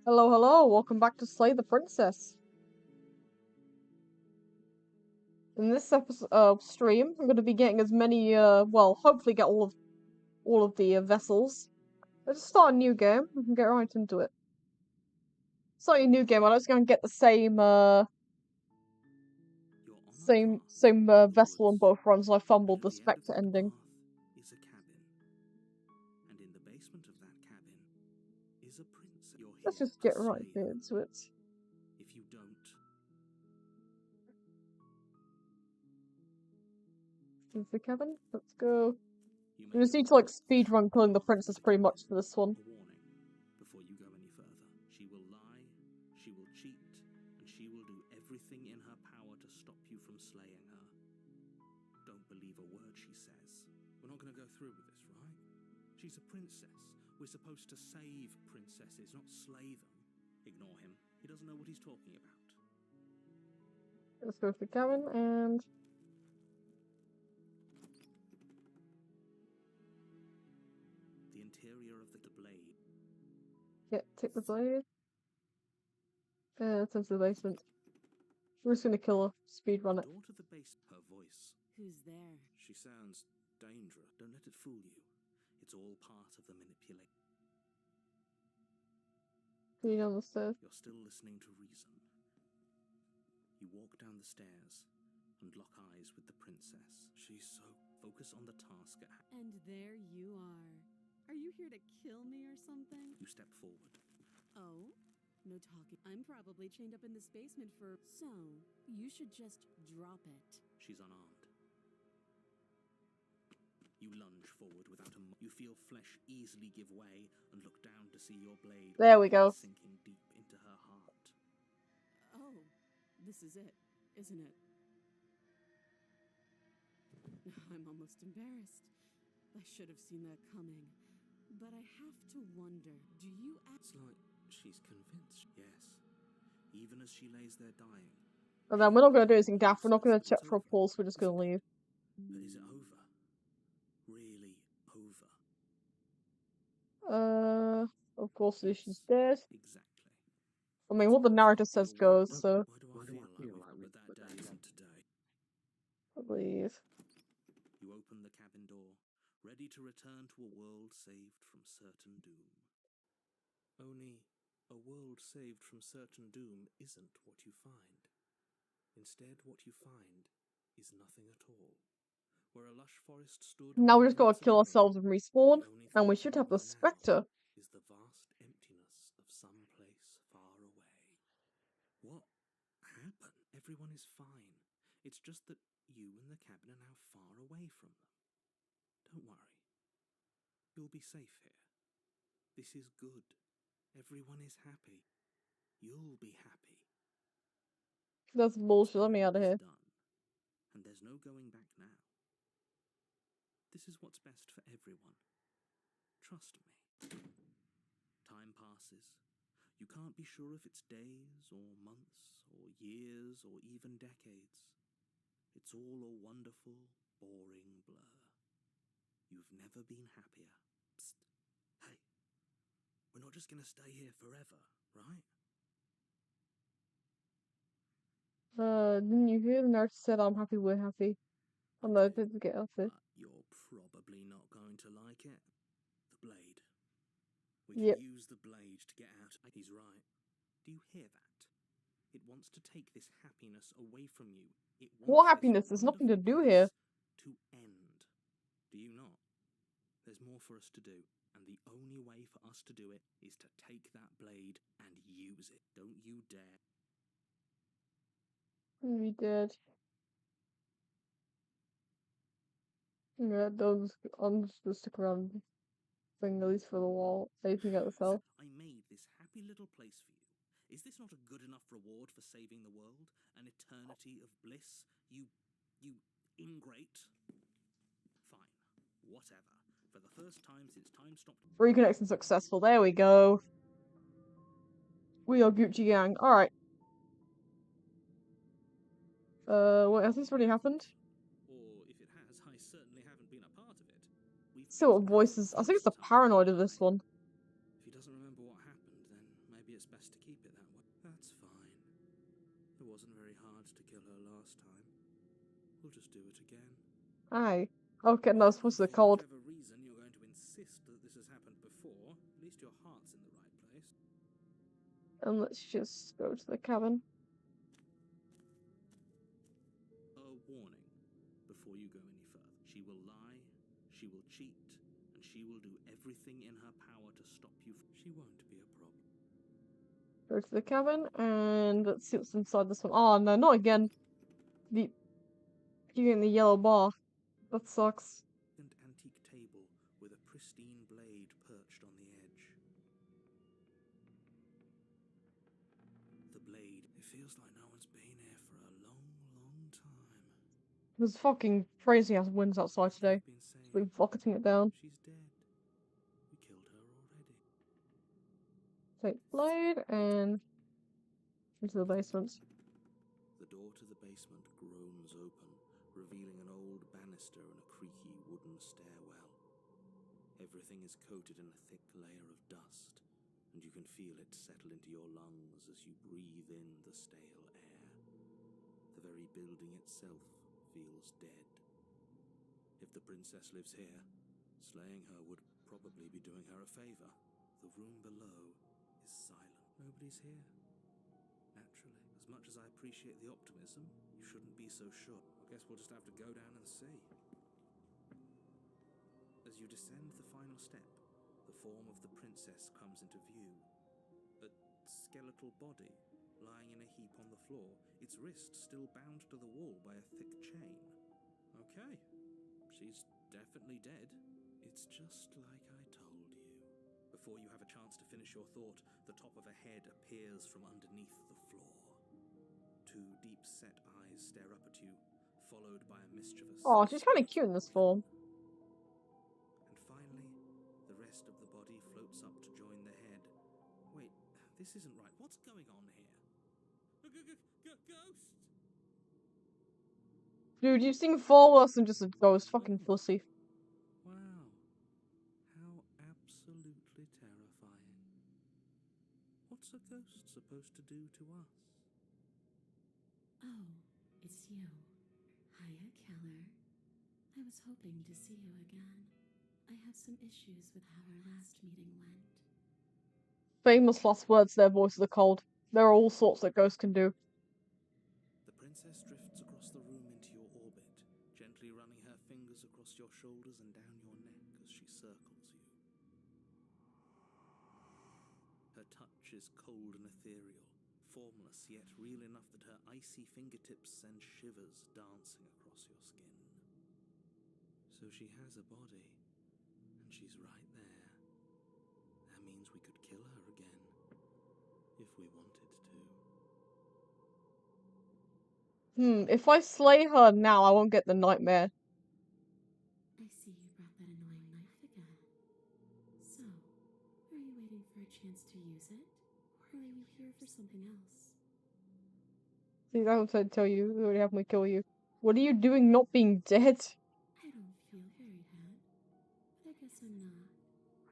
Hello, hello, welcome back to Slay the Princess. In this episode stream, I'm gonna be getting as many well, hopefully get all of the vessels. Let's start a new game. We can get right into it. Starting a new game, I'm just gonna get the same vessel on both runs. I fumbled the Spectre ending. Is a cabin, and in the basement of that cabin is a prince. Let's just get right into it. If you don't, Is the cabin? Let's go. We just need to like speedrun killing the princess pretty much for this one. a warning before you go any further. She will lie, she will cheat, and she will do everything in her power to stop you from slaying her. Don't believe a word she says. We're not going to go through with this, right? She's a princess. We're supposed to save princesses, not slay them. Ignore him. He doesn't know what he's talking about. Let's go to the cabin and The interior of the blade. take the blade. It's into the basement. We're just gonna kill her. Speedrun it. Door to the base. Her voice. Who's there? She sounds dangerous. Don't let it fool you. It's all part of the manipulation. Going down the stairs. You're still listening to reason. You walk down the stairs and lock eyes with the princess. She's so focused on the task at hand. And there you are. Are you here to kill me or something? You step forward. Oh? No talking. I'm probably chained up in this basement for... So, you should just drop it. She's unarmed. You lunge forward without a... You feel flesh easily give way and look down to see your blade. There we go. Sinking deep into her heart. Oh, this is it, isn't it? I'm almost embarrassed. I should have seen that coming. But I have to wonder, do you It's like she's convinced. Yes. Even as she lays there dying. And then we're not gonna do anything daft. We're not gonna check for a pulse. We're just gonna leave. But is it over? Really over? Of course, she's dead. Exactly. I mean, what the narrative says goes, so. Why do I feel like but that day isn't today? I believe. You open the cabin door, ready to return to a world saved from certain doom. Only, a world saved from certain doom isn't what you find. Instead, what you find is nothing at all. Where a lush forest stood... Now we just gotta kill ourselves and respawn, and we should have the Spectre. ...is the vast emptiness of some place far away. What happened? Everyone is fine. It's just that you and the cabin are now far away from them. Don't worry. You'll be safe here. This is good. Everyone is happy. You'll be happy. That's bullshit. Let me out of here. Done. And there's no going back now. This is what's best for everyone. Trust me. Time passes. You can't be sure if it's days or months or years or even decades. It's all a wonderful, boring blur. You've never been happier. Psst. Hey, we're not just going to stay here forever, right? Didn't you hear the nurse said I'm happy we're happy? Oh no, I didn't get off it. You're probably not going to like it. The blade. We can use the blade to get out. He's right. Do you hear that? It wants to take this happiness away from you. It wants What happiness? There's nothing to do here. To end. Do you not? There's more for us to do, and the only way for us to do it is to take that blade and use it. Don't you dare. We did. Yeah, I'm just gonna stick around thing at least for the wall. Anything at the cell. I made this happy little place for you. Is this not a good enough reward for saving the world? An eternity of bliss? You ingrate? Fine. Whatever. For the first time since time stopped... Reconnection successful. There we go. We are Gucci Gang. Alright. Wait, has this already happened? Or if it has, I certainly haven't been a part of it. See what voices. I think it's the paranoid of this one. If he doesn't remember what happened, then maybe it's best Aye. Okay, no, it's supposed to be For cold. whatever reason you're going to insist that this has happened before, at least your heart's in the right place. And let's just go to the cabin. A warning before you go any further. She will lie, she will cheat, and she will do everything in her power to stop you. She won't be a problem. Go to the cabin, and let's see what's inside this one. Oh, no, not again. You're getting the yellow bar. That sucks. An antique table with a pristine blade perched on the edge. The blade, it feels like no one's been here for a long, long time. There's fucking crazy ass winds outside today. Been saying, It's been bucketing it down. she's dead. We killed her already. Take blade and into the basement. The door to the basement groans open, revealing an old banister and a creaky wooden stairwell. Everything is coated in a thick layer of dust, and you can feel it settle into your lungs as you breathe in the stale air. The very building itself feels dead. If the princess lives here, slaying her would probably be doing her a favor. The room below is silent. Nobody's here. Naturally, as much as I appreciate the optimism, you shouldn't be so sure. I guess we'll just have to go down and see. As you descend the final step, the form of the princess comes into view. A skeletal body, lying in a heap on the floor, its wrist still bound to the wall by a thick chain. Okay, she's definitely dead. It's just like I told you. Before you have a chance to finish your thought, the top of a head appears from underneath the floor. Two deep-set eyes stare up at you, followed by a mischievous... Oh, she's kind of cute in this form. And finally, the rest of the body floats up to join the head. Wait, this isn't right. What's going on here? Ghost! Dude, you've seen far worse than just a ghost. Fucking pussy. Wow. How absolutely terrifying. What's a ghost supposed to do to us? Oh, it's you. Hiya, Keller. I was hoping to see you again. I have some issues with how our last meeting went. Famous last words there, voice of the cold. There are all sorts that ghosts can do. The princess drifts across the room into your orbit, gently running her fingers across your shoulders and down your neck as she circles you. Her touch is cold and ethereal, formless yet real enough that her icy fingertips send shivers dancing across your skin. So she has a body, and she's right there. That means we could kill her again, if we wanted to. If I slay her now, I won't get the nightmare. I see you brought that annoying knife again. So, are you waiting for a chance to use it? Or are you here for something else? See, that's what I tell you. You already have me kill you. What are you doing not being dead? I don't feel very bad. But I guess I'm not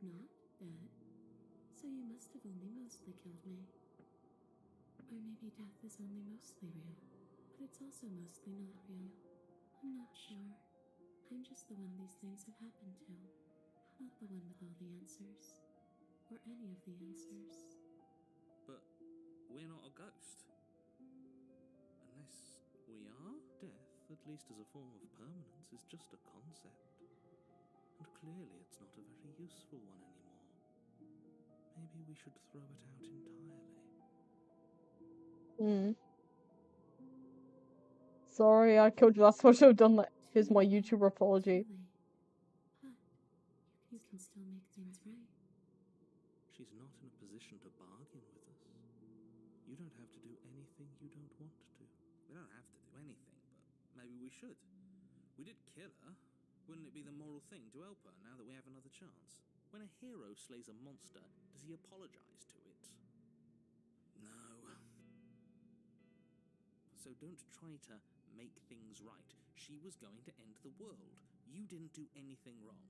dead. So you must have only mostly killed me. Or maybe death is only mostly real, but it's also mostly not real. I'm not sure. I'm just the one these things have happened to. Not the one with all the answers. Or any of the answers. But we're not a ghost. Unless we are? Death, at least as a form of permanence, is just a concept. And clearly it's not a very useful one anymore. Maybe we should throw it out entirely. Sorry, I killed you. That's what I should have done. That. Here's my YouTube apology. But you can still make things right. She's not in a position to bargain with us. You don't have to do anything you don't want to. We don't have to do anything, but maybe we should. We did kill her. Wouldn't it be the moral thing to help her now that we have another chance? When a hero slays a monster, does he apologize to it? No. So don't try to make things right. She was going to end the world. You didn't do anything wrong,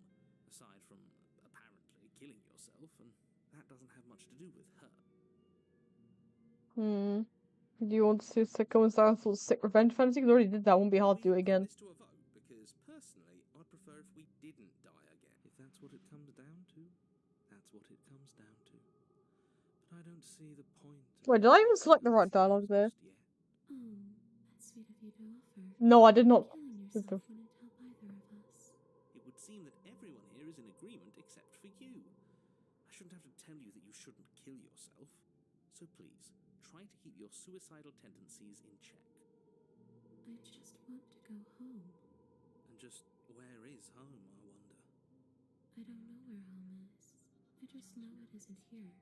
aside from apparently killing yourself, and that doesn't have much to do with her. Do you want to coincide with sick revenge fantasy? Because I already did that. Won't be hard to do it again. This to a vote because personally, what it comes down to, that's what it comes down to. But I don't see the point. Wait, did I even select the right dialogue there? Just yet. Oh, that's sweet of you to offer. No, I did not. Killing yourself wouldn't help either of us. It would seem that everyone here is in agreement except for you. I shouldn't have to tell you that you shouldn't kill yourself. So please, try to keep your suicidal tendencies in check. I just want to go home. And just where is home, I wonder? I don't know where home is. I just know it isn't here.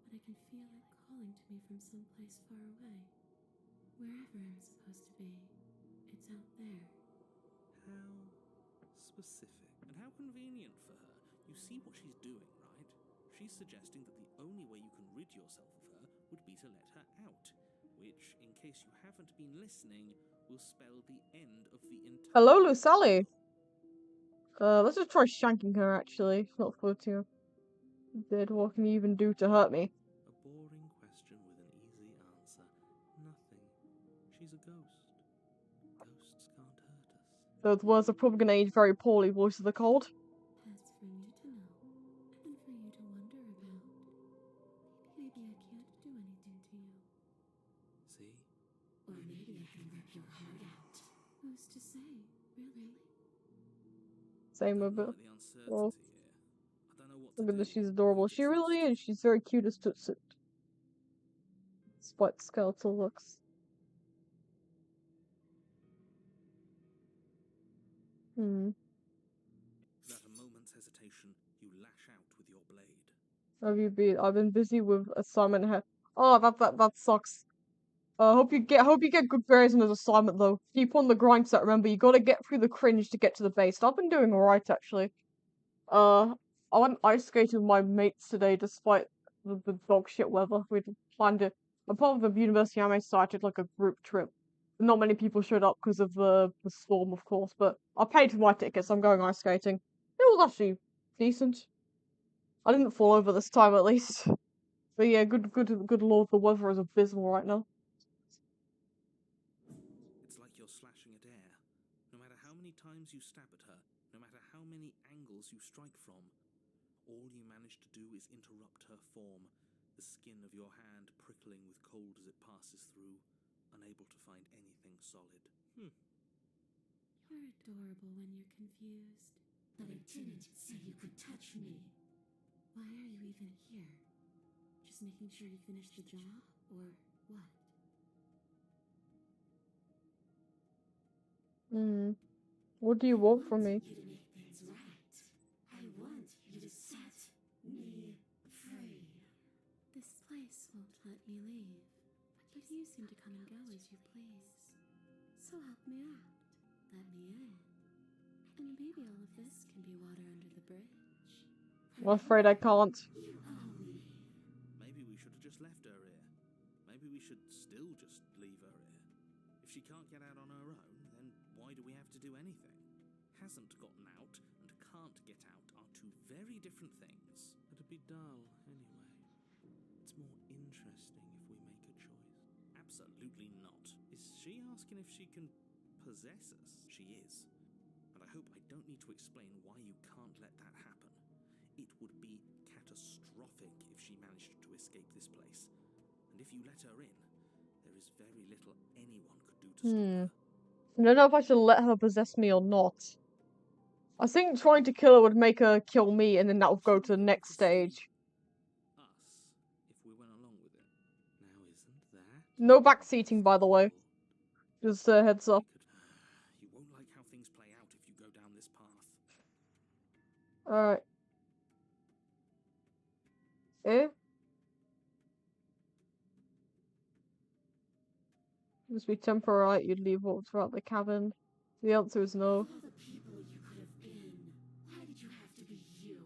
But I can feel it calling to me from someplace far away. Wherever I'm supposed to be, it's out there. How specific. And how convenient for her. You see what she's doing, right? She's suggesting that the only way you can rid yourself of her would be to let her out. Which, in case you haven't been listening, will spell the end of the entire... Hello, Lucally. Let's just try shanking her, actually. Not floating her. Dead. What can you even do to hurt me? A boring question with an easy answer. Nothing. She's a ghost. Ghosts can't hurt us. Those words are probably going to age very poorly, Voice of the Cold. That's for you to know, and for you to wonder about. Maybe I can't do anything to you. See? Or maybe I can rip your heart out. Who's to say, really? Same with it. The uncertainty Well, here. I don't know what to look at do. this, she's adorable. She really is. She's very cute as Tootsie. Despite the skeletal looks. Without a moment's hesitation, you lash out with your blade. Have you been? I've been busy with assignment ahead. Oh, that sucks. Hope you get good grades on this assignment though. Keep on the grind set. Remember, you gotta get through the cringe to get to the base. I've been doing alright actually. I went ice skating with my mates today, despite the dog shit weather. We'd planned it. I'm part of the university anime started like a group trip. Not many people showed up because of the storm, of course. But I paid for my tickets. I'm going ice skating. It was actually decent. I didn't fall over this time, at least. But yeah, good lord, the weather is abysmal right now. It's like you're slashing at air. No matter how many times you stab at her, no matter how many angles you strike from, all you manage to do is interrupt her form, the skin of your hand prickling with cold as it passes through, unable to find anything solid. You're adorable when you're confused. But I didn't say you could touch me. Why are you even here? Just making sure you finish the job, or what? What do you want from me? You to make things right. I want you to set me free. This place won't let me leave, but you seem to come and go as you please. So help me out. Let me in. And maybe all of this can be water under the bridge. I'm afraid I can't. You owe me. Maybe we should have just left her here. Maybe we should still just leave her here. If she can't get out on her own, then why do we have to do anything? Hasn't gotten out and can't get out are two very different things. It'd be dull, anyway. It's more interesting if we make a choice. Absolutely not. Is she asking if she can possess us? She is. And I hope I don't need to explain why you can't let that happen. It would be catastrophic if she managed to escape this place. And if you let her in, there is very little anyone could do to stop her. I don't know if I should let her possess me or not. I think trying to kill her would make her kill me, and then that would go to the next stage. Us, if we went along with it. Now isn't that? No backseating, by the way. Just a heads up. You won't like how things play out if you go down this path. Alright. Eh? Must be temporary, you'd leave walks throughout the cabin. The answer is no. All the people you could have been. Why did you have to be you?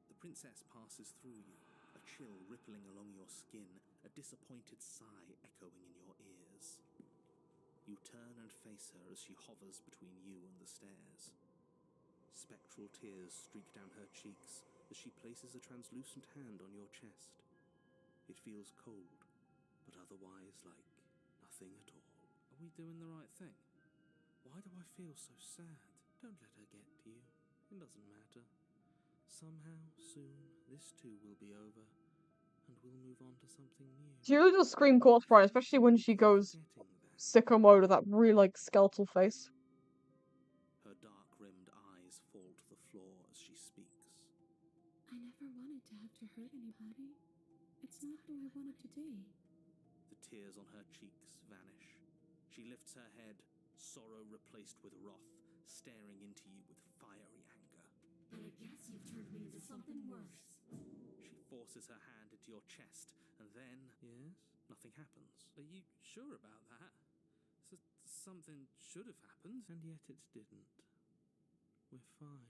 The princess passes through you, a chill rippling along your skin, a disappointed sigh echoing in your ears. You turn and face her as she hovers between you and the stairs. Spectral tears streak down her cheeks as she places a translucent hand on your chest. It feels cold, but otherwise like nothing at all. Are we doing the right thing? Why do I feel so sad? Don't let her get to you. It doesn't matter. Somehow, soon, this too will be over, and we'll move on to something new. She really does scream corpse bride, especially when she goes sicko mode with that really like skeletal face. Her dark-rimmed eyes fall to the floor as she speaks. I never wanted to have to hurt anybody. It's not who I wanted to be. The tears on her cheeks vanish. She lifts her head, sorrow replaced with wrath, staring into you with fiery anger. But I guess you've turned me into something worse. She forces her hand into your chest, and then... Yes? Nothing happens. Are you sure about that? Something should have happened. And yet it didn't. We're fine.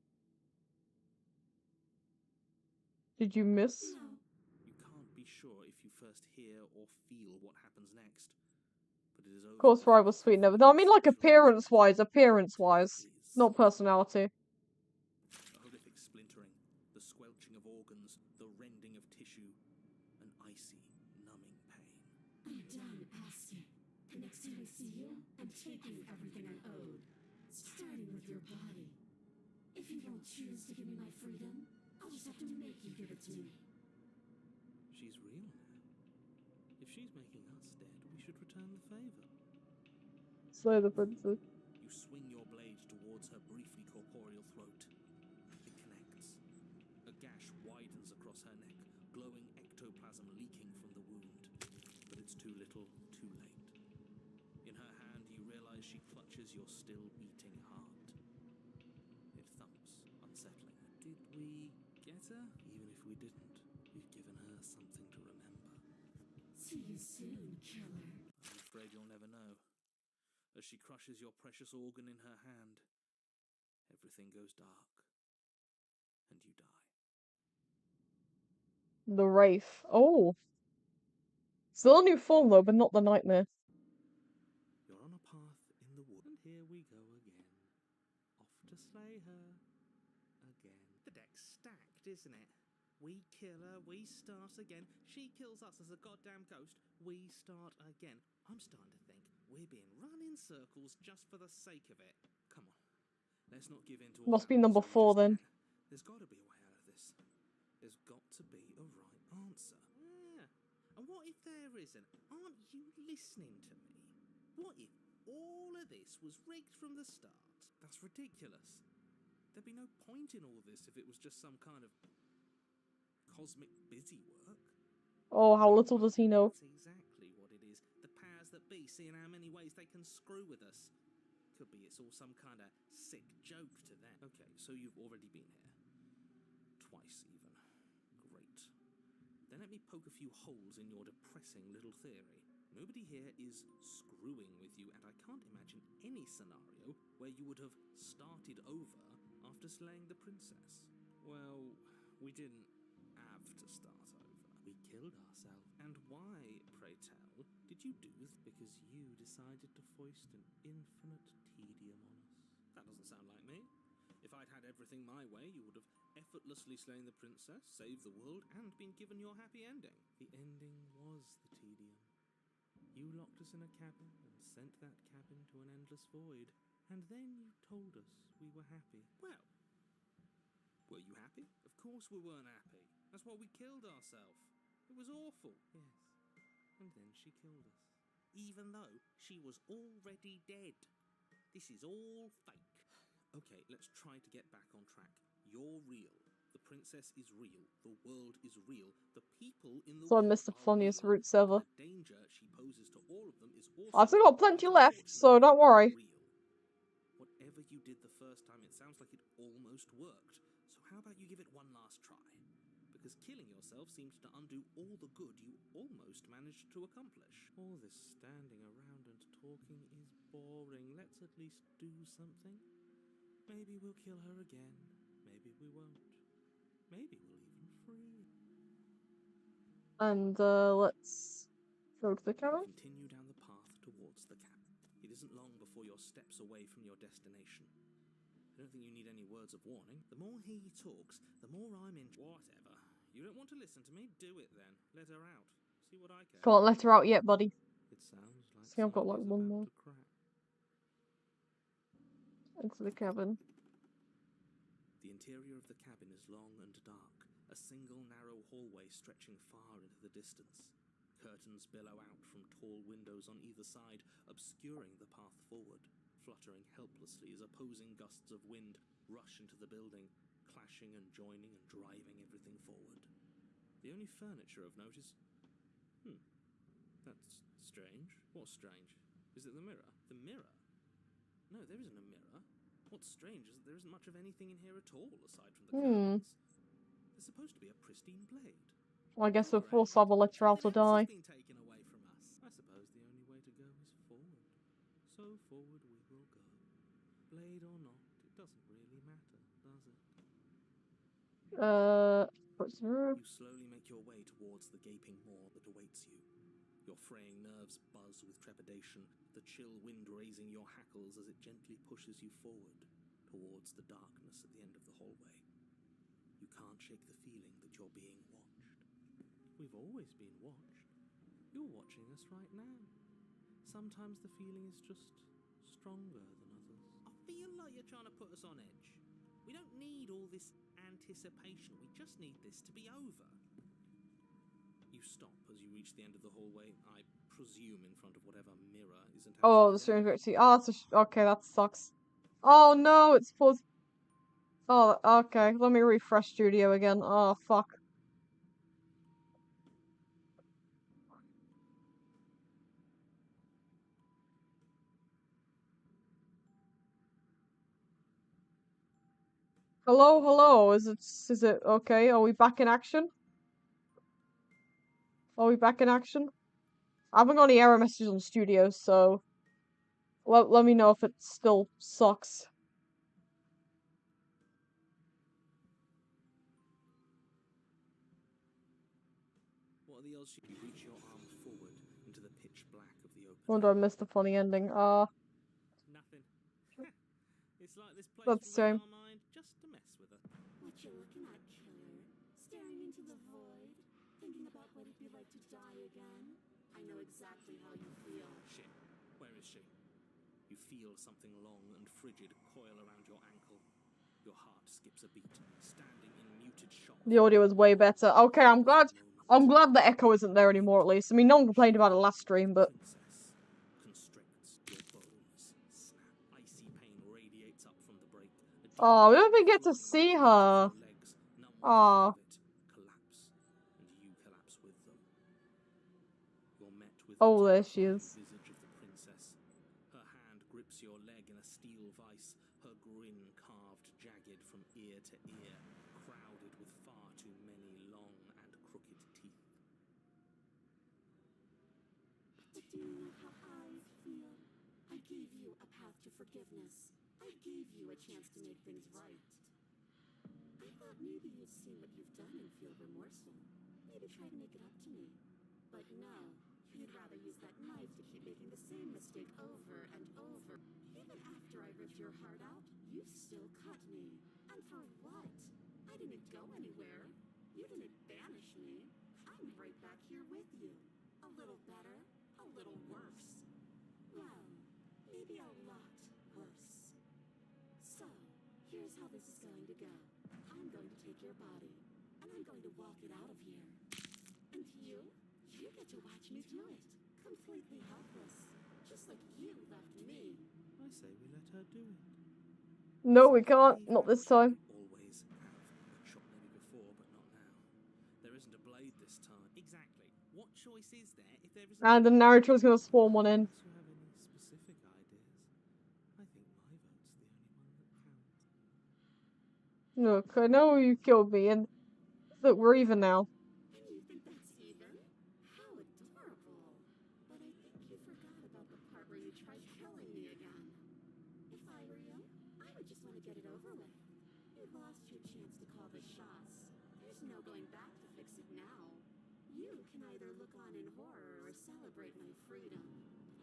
Did you miss? No. You can't be sure if you first hear or feel what happens next. But it is over. Corpse bride was sweet, never. No, I mean like appearance-wise, not personality. A horrific splintering, the squelching of organs, the rending of tissue, an icy, numbing pain. I'm done asking. The next time I see you, I'm taking everything I owed. Starting with your body. If you don't choose to give me my freedom, I'll just have to make you give it to me. She's real now. If she's making us dead, we should return the favor. Slay the princess. You swing your blade towards her briefly corporeal throat. It connects. A gash widens across her neck, glowing ectoplasm leaking from the wound. But it's too little, too late. In her hand, you realize she clutches your still beating heart. It thumps, unsettling. Did we get her? Even if we didn't, we've given her something to remember. See you soon, killer. I'm afraid you'll never know. As she crushes your precious organ in her hand, everything goes dark, and you die. The Wraith. Oh. Still a new form though, but not the nightmare. You're on a path in the wood, and here we go again. Off to slay her again. The deck's stacked, isn't it? We kill her, we start again. She kills us as a goddamn ghost, we start again. I'm starting to think we're being run in circles just for the sake of it. Come on, let's not give in to all Must be that number misery 4 just then. yet. There's got to be a way out of this. There's got to be a right answer. Yeah. And what if there isn't? Aren't you listening to me? What if all of this was rigged from the start? That's ridiculous. There'd be no point in all this if it was just some kind of cosmic busy work. Oh, how little does he know. That's exactly what it is. The powers that be, seeing how many ways they can screw with us. Could be it's all some kind of sick joke to them. Okay, so you've already been here. Twice even. Great. Then let me poke a few holes in your depressing little theory. Nobody here is screwing with you, and I can't imagine any scenario where you would have started over after slaying the princess. Well, we didn't have to start over. We killed ourselves. And why, pray tell, did you do this? Because you decided to foist an infinite tedium on us. That doesn't sound like me. If I'd had everything my way, you would have effortlessly slain the princess, saved the world, and been given your happy ending. The ending was the tedium. You locked us in a cabin and sent that cabin to an endless void. And then you told us we were happy. Well, were you happy? Of course we weren't happy. That's why we killed ourselves. It was awful. Yes. And then she killed us. Even though she was already dead. This is all fake. Okay, let's try to get back on track. You're real. The princess is real. The world is real. The people in the So I world missed the are funniest real. roots ever. The danger she poses to all of them is also I've still got plenty left, so don't worry. real. Whatever you did the first time, it sounds like it almost worked. So how about you give it one last try? Because killing yourself seems to undo all the good you almost managed to accomplish. All this standing around and talking is boring. Let's at least do something. Maybe we'll kill her again. Maybe we won't. Maybe we'll even free. And let's go to the cabin. Continue down the path towards the cabin. It isn't long before you're steps away from your destination. I don't think you need any words of warning. The more he talks, the more I'm in. Whatever. You don't want to listen to me? Do it then. Let her out. See what I can. Can't let her out yet, buddy. It sounds like See, I've got like somebody's one more. about to crack. Into the cabin. The interior of the cabin is long and dark, a single narrow hallway stretching far into the distance. Curtains billow out from tall windows on either side, obscuring the path forward, fluttering helplessly as opposing gusts of wind rush into the building, clashing and joining and driving everything forward. The only furniture of note is... that's strange. What's strange? Is it the mirror? The mirror? No, there isn't a mirror. What's strange is that there isn't much of anything in here at all, aside from the curtains. There's supposed to be a pristine blade. Well, I guess we'll force our electoral to die. Been taken away from us. I suppose the only way to go is forward. So forward we will go. Blade or not, it doesn't really matter, does it? You slowly make your way towards the gaping maw that awaits you. Your fraying nerves buzz with trepidation, the chill wind raising your hackles as it gently pushes you forward, towards the darkness at the end of the hallway. You can't shake the feeling that you're being watched. We've always been watched. You're watching us right now. Sometimes the feeling is just stronger than others. I feel like you're trying to put us on edge. We don't need all this anticipation. We just need this to be over. You stop as you reach the end of the hallway, I presume in front of whatever mirror isn't actually Oh, the strange see. Oh, okay, that sucks. Oh no, it's supposed. Oh, okay. Let me refresh studio again. Oh, fuck. Hello, hello. Is it okay? Are we back in action? Are we back in action? I haven't got any error messages on studio, so let me know if it still sucks. What are the odds you reach your arm forward into the pitch black of the open? Wonder I missed the funny ending. Nothing. It's like this place That's will shame. make our mind just to mess with her. What you looking at, killer? Staring into the void? Thinking about what it'd be like to die again? I know exactly how you feel. Shit. Where is she? You feel something long and frigid coil around your ankle. Your heart skips a beat, standing in muted shock. The audio is way better. Okay, I'm glad the echo isn't there anymore at least. I mean, no one complained about it last stream, but... Constricts your bones. Snap. Icy pain radiates up from the break. Oh, we don't even get to see her. Oh. Collapse, and you collapse with them. You're met with Oh, there she is. visage of the princess. Her hand grips your leg in a steel vice, her grin carved jagged from ear to ear, crowded with far too many long and crooked teeth. But do you know how I feel? I gave you a path to forgiveness. I gave you a chance to make things right. I thought maybe you'd see what you've done and feel remorseful. Maybe try to make it up to me. But no, you'd rather use that knife to keep making the same mistake over and over. Even after I ripped your heart out, you still cut me. And for what? I didn't go anywhere. You didn't banish me. I'm right back here with you. A little better, a little worse. Well, maybe a lot worse. So, here's how this is going to go. I'm going to take your body, and I'm going to walk it out of here. And you get to watch me do it. Completely helpless. Just like you left me. I say we let her do it. No, we can't. Not this time. Always have. Shot maybe before, but not now. There isn't a blade this time. Exactly. What choice is there if there isn't? And the narrator's gonna spawn one in. Do you have any specific ideas? I think my vote's the only one that counts. Look, I know you killed me, and look, we're even now. And you think that's even? How adorable. But I think you forgot about the part where you tried killing me again. If I were you, I would just want to get it over with. You lost your chance to call the shots. There's no going back to fix it now. You can either look on in horror or celebrate my freedom.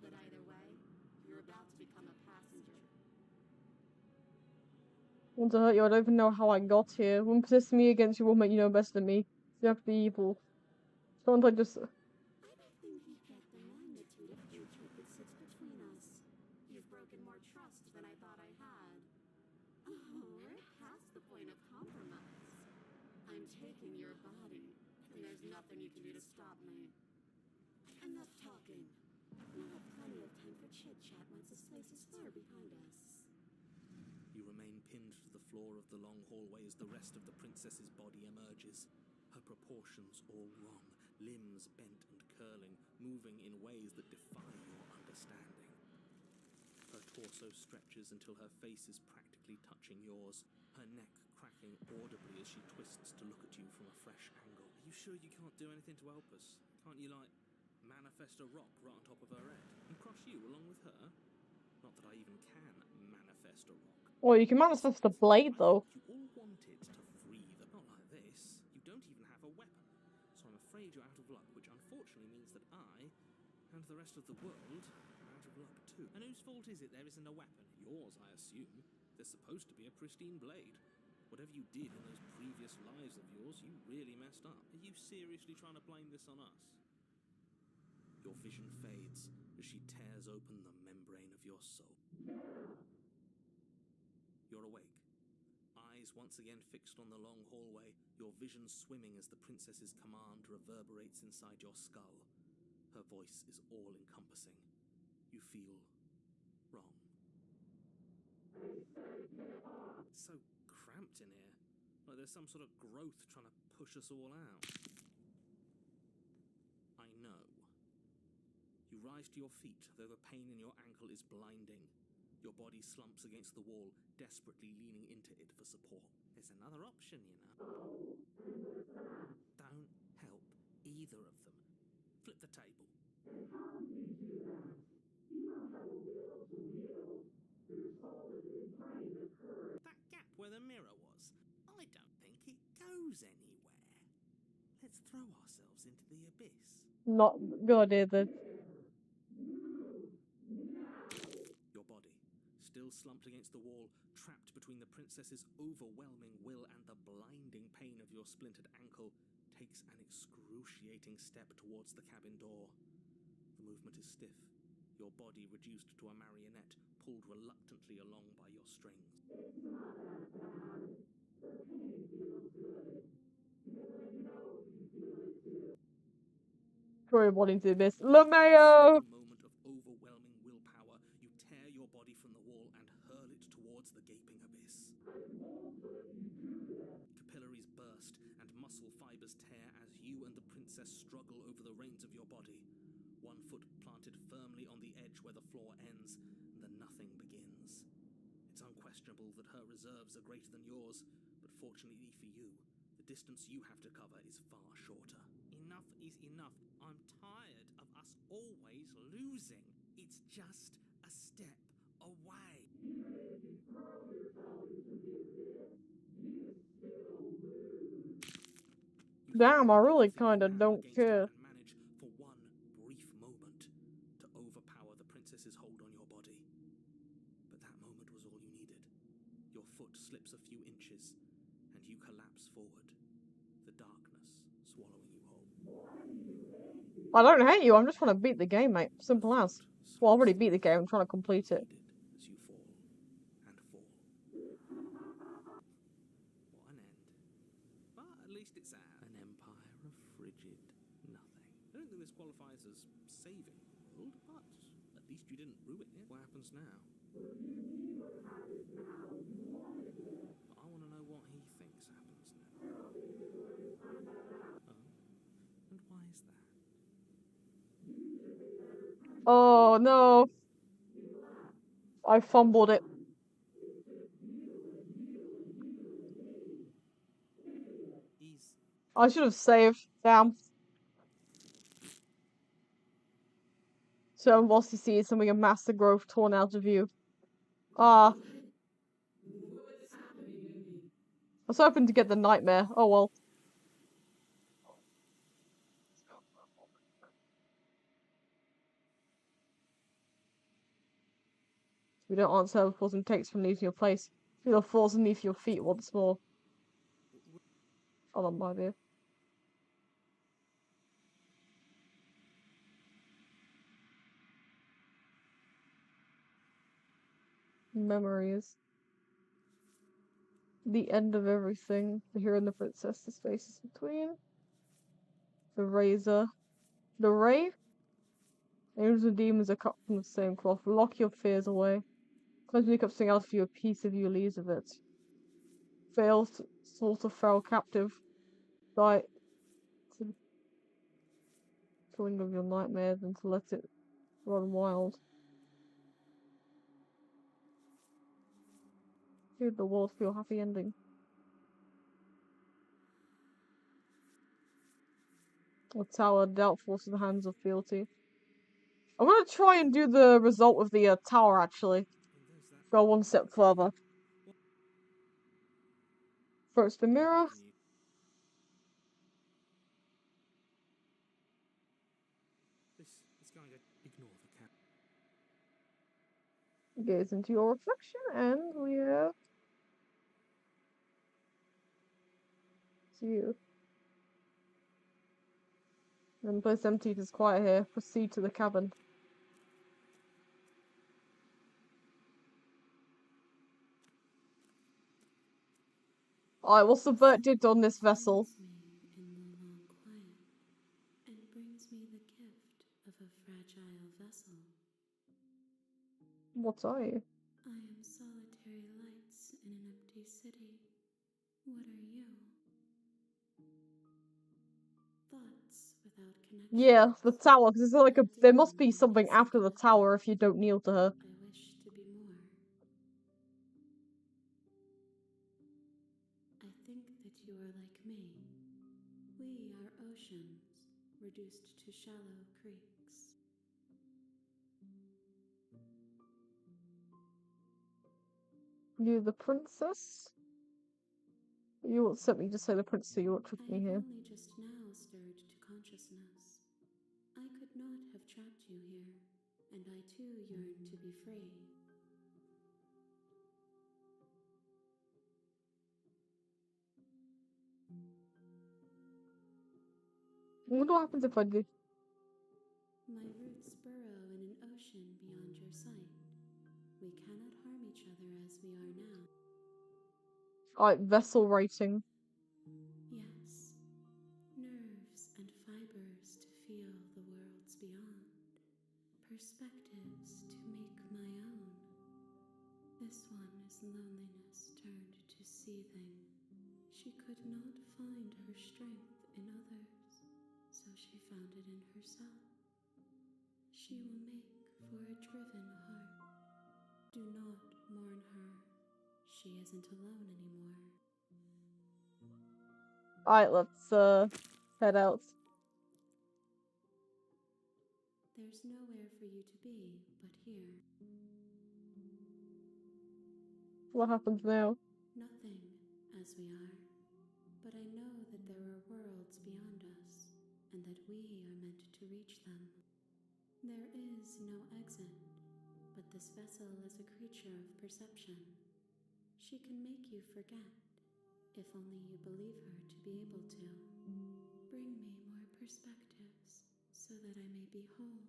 But either way, you're about to become a passenger. Want to hurt you? I don't even know how I got here. Won't persist me against you will make you no better than me. You have to be evil. Don't I just... I don't think you get the magnitude of hatred that sits between us. You've broken more trust than I thought I had. Oh, we're past the point of there's nothing you can do to stop me. Enough talking. We'll have plenty of time for chit-chat once this place is far behind us. You remain pinned to the floor of the long hallway as the rest of the princess's body emerges. Her proportions all wrong, limbs bent and curling, moving in ways that defy your understanding. Her torso stretches until her face is practically touching yours, her neck cracking audibly as she twists to look at you from a fresh angle. Are you sure you can't do anything to help us? Can't you, like, manifest a rock right on top of her head and crush you along with her? Not that I even can manifest a rock. Well, you can manifest the blade, though. You all wanted to free them. Not like this. You don't even have a weapon. So I'm afraid you're out of luck, which unfortunately means that I, and the rest of the world, are out of luck too. And whose fault is it there isn't a weapon? Yours, I assume. There's supposed to be a pristine blade. Whatever you did in those previous lives of yours, you really messed up. Are you seriously trying to blame this on us? Your vision fades as she tears open the membrane of your soul. You're awake. Eyes once again fixed on the long hallway, your vision swimming as the princess's command reverberates inside your skull. Her voice is all-encompassing. You feel wrong. It's so cramped in here. Like there's some sort of growth trying to push us all out. I know. You rise to your feet, though the pain in your ankle is blinding. Your body slumps against the wall, desperately leaning into it for support. There's another option, you know. Don't help either of them. Flip the table. That gap where the mirror was, I don't think it goes anywhere. Let's throw ourselves into the abyss. Not good idea, then. Your body, still slumped against the wall, trapped between the princess's overwhelming will and the blinding pain of your splintered ankle, takes an excruciating step towards the cabin door. The movement is stiff, your body reduced to a marionette, pulled reluctantly along by your strings. Throw your body into the abyss. LeMayo! In a moment of overwhelming willpower, you tear your body from the wall and hurl it towards the gaping abyss. Capillaries burst and muscle fibers tear as you and the princess struggle over the reins of your body. One foot planted firmly on the edge where the floor ends, and the nothing begins. It's unquestionable that her reserves are greater than yours, but fortunately for you, the distance you have to cover is far shorter. Enough is enough. I'm tired of us always losing. It's just a step away. Damn, I really kinda don't care. And manage for one brief moment to overpower the princess's hold on your body. But that moment was all you needed. Your foot slips a few inches, and you collapse forward, the darkness swallowing you whole. I don't hate you, I'm just trying to beat the game, mate. Simple as. Well, I already beat the game, I'm trying to complete it. As you fall and fall. What an end. But at least it's an empire of frigid nothing. I don't think this qualifies as saving the world, but at least you didn't ruin it. What happens now? I want to know what he thinks happens now. Oh, and why is that? Oh, no. I fumbled it. I should have saved. Damn. So whilst he sees something of master growth torn out of you. Ah. I was hoping to get the nightmare. Oh well. We don't answer how the force takes from leaving your place. Feel the force beneath your feet once more. I don't mind it. Memories. The end of everything. The hero and the princess, the spaces between. The razor. The ray? Angels and demons are cut from the same cloth. Lock your fears away. Cleanse me up something else for you, a piece of you leaves of it. Fail to slaughter feral captive. Die to the killing of your nightmares and to let it run wild. Give the world for your happy ending. A tower, doubtful to the hands of fealty. I'm gonna try and do the result of the tower actually. There's that. Go one step further. First the mirror. Can you? This going to ignore the cat. Gaze into your reflection, and we have you. Then place empty, it is quiet here. Proceed to the cabin. Alright, what's the verdict on this vessel? Finds me in the long quiet and brings me the gift of a fragile vessel. What are you? I am solitary lights in an empty city. What are you? Thoughts without connection. Yeah, the tower, because there's like there must be something after the tower if you don't kneel to her. I wish to be more. I think that you are like me. We are oceans, reduced to shallow creeks. You the princess? You won't sent me to say the princess, you won't trick I me have here. only just now stirred to consciousness. I could not have trapped you here, and I too yearn to be free. I wonder what happens if I do. My roots burrow in an ocean beyond your sight. We cannot harm each other as we are now. Alright, vessel rating. Yes, nerves and fibers to feel the worlds beyond. Perspectives to make my own. This one is loneliness turned to seething. She could not find her strength in others, so she found it in herself. She will make for a driven heart. Do not mourn her. She isn't alone anymore. Alright, let's head out. There's nowhere for you to be but here. What happens now? Nothing, as we are. But I know that there are worlds beyond us, and that we are meant to reach them. There is no exit, but this vessel is a creature of perception. She can make you forget, if only you believe her to be able to. Bring me more perspectives, so that I may be whole,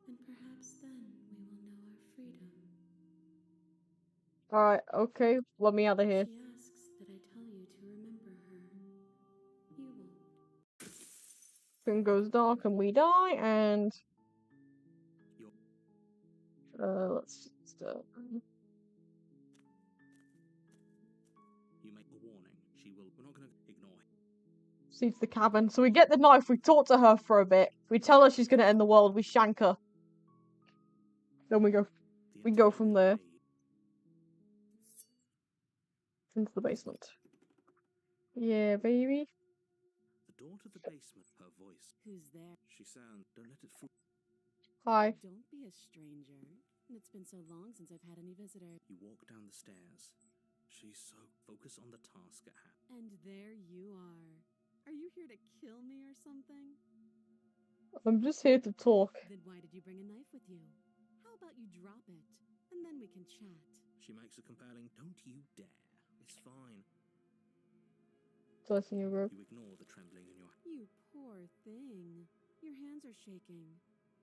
and perhaps then we will know our freedom. Alright, okay, let me out of here. She asks that I tell you to remember her. You won't. Thing goes dark and we die, and let's just You make a warning. She will. We're not going to ignore him. see to the cabin. So we get the knife, we talk to her for a bit, we tell her she's gonna end the world, we shank her. Then we go from there into the basement. Yeah, baby. The door to the basement. Her voice. Who's there? She sounds. Don't let it fool. Hi. Don't be a stranger. It's been so long since I've had any visitors. You walk down the stairs. She's so focused on the task at hand. And there you are. Are you here to kill me or something? I'm just here to talk. Then why did you bring a knife with you? How about you drop it, and then we can chat? She makes a compelling. Don't you dare. It's fine. Blessing you, bro. You ignore the trembling in your. You poor thing. Your hands are shaking.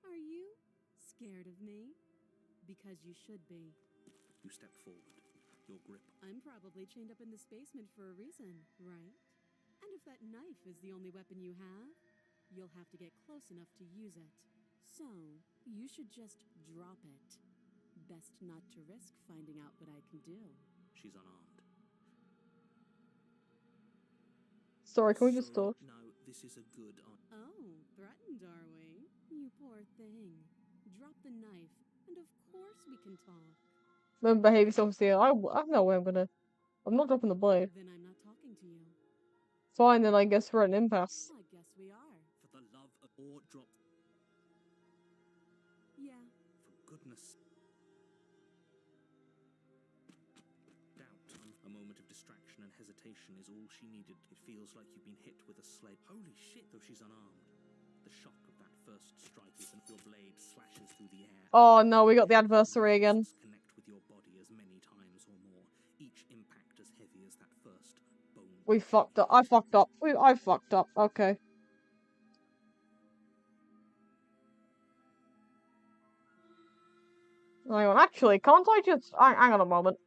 Are you scared of me? Because you should be. You step forward. Your grip. I'm probably chained up in this basement for a reason, right? And if that knife is the only weapon you have, you'll have to get close enough to use it. So, you should just drop it. Best not to risk finding out what I can do. She's unarmed. Sorry, can we just Sorry, talk? no, this is a good Oh, threatened, are we? You poor thing. Drop the knife, and of course we can talk. Then behave yourself here. I know where I'm gonna. I'm not dropping the blade. Then I'm not talking to you. Fine, then I guess we're at an impasse. I guess we are. For the love of or drop. Yeah. For goodness. Doubt. A moment of distraction and hesitation is all she needed. It feels like you've been hit with a sled. Holy shit, though she's unarmed. The shock of that first strike is and your blade slashes through the air. Oh no, we got the adversary again. Connect with your body as many times or more. Each impact as heavy as that first bone. We fucked up. I fucked up. I fucked up. Okay. Hang on, actually, can't I just... Hang on a moment.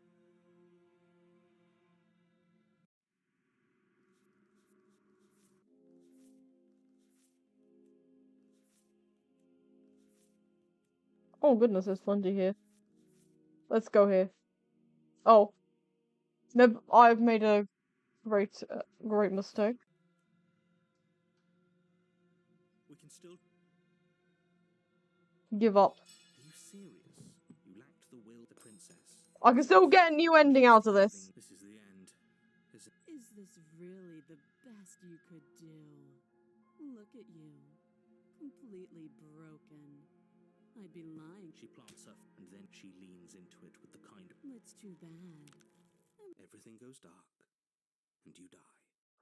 Oh goodness, there's plenty here. Let's go here. Oh. Never, I've made a great mistake. We can still. Give up. Are you serious? You lacked the will, the princess. I can still get a new ending out of this. This is the end. Is this really the best you could do? Look at you. Completely broken. I'd be lying. She plants her, and then she leans into it with the kind of. It's too bad. Everything goes dark, and you die.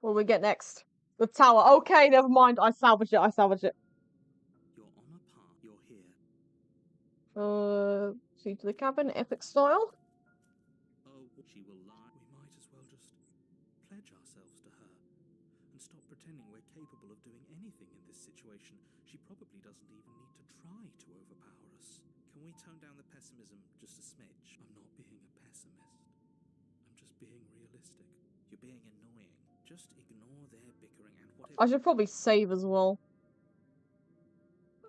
What do we get next? The tower. Okay, never mind. I salvaged it. You're on a path. You're here. See to the cabin, epic style. Oh, she will lie. We might as well just pledge ourselves to her and stop pretending we're capable of doing anything in this situation. She probably doesn't even need to try to overpower us. Can we tone down the pessimism just a smidge? I'm not being a pessimist. I'm just being realistic. You're being annoying. Just ignore their bickering and whatever. I should probably save as well.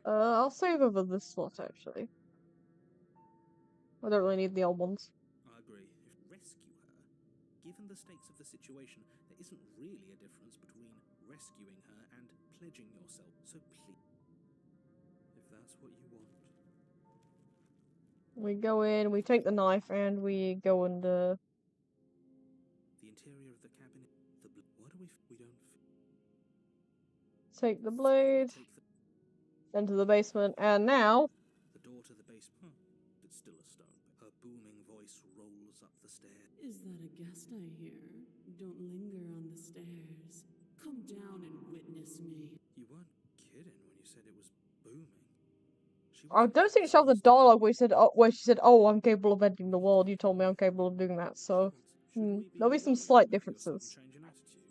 I'll save over this slot actually. I don't really need the old ones. I agree. If rescue her, given the stakes of the situation, there isn't really a difference between rescuing her and pledging yourself. So please, if that's what you want. We go in, we take the knife, and we go and The interior of the cabin. What do we don't. take the blade Take the into the basement, and now door to the basement. It's still a stone. Her booming voice rolls up the stairs. Is that a guest I hear? Don't linger on the stairs. Come down and witness me. You weren't kidding when you said it was booming. I don't think she has the dialogue where she said, "Oh, I'm capable of ending the world." You told me I'm capable of doing that, so there'll be some slight differences. Change in attitude.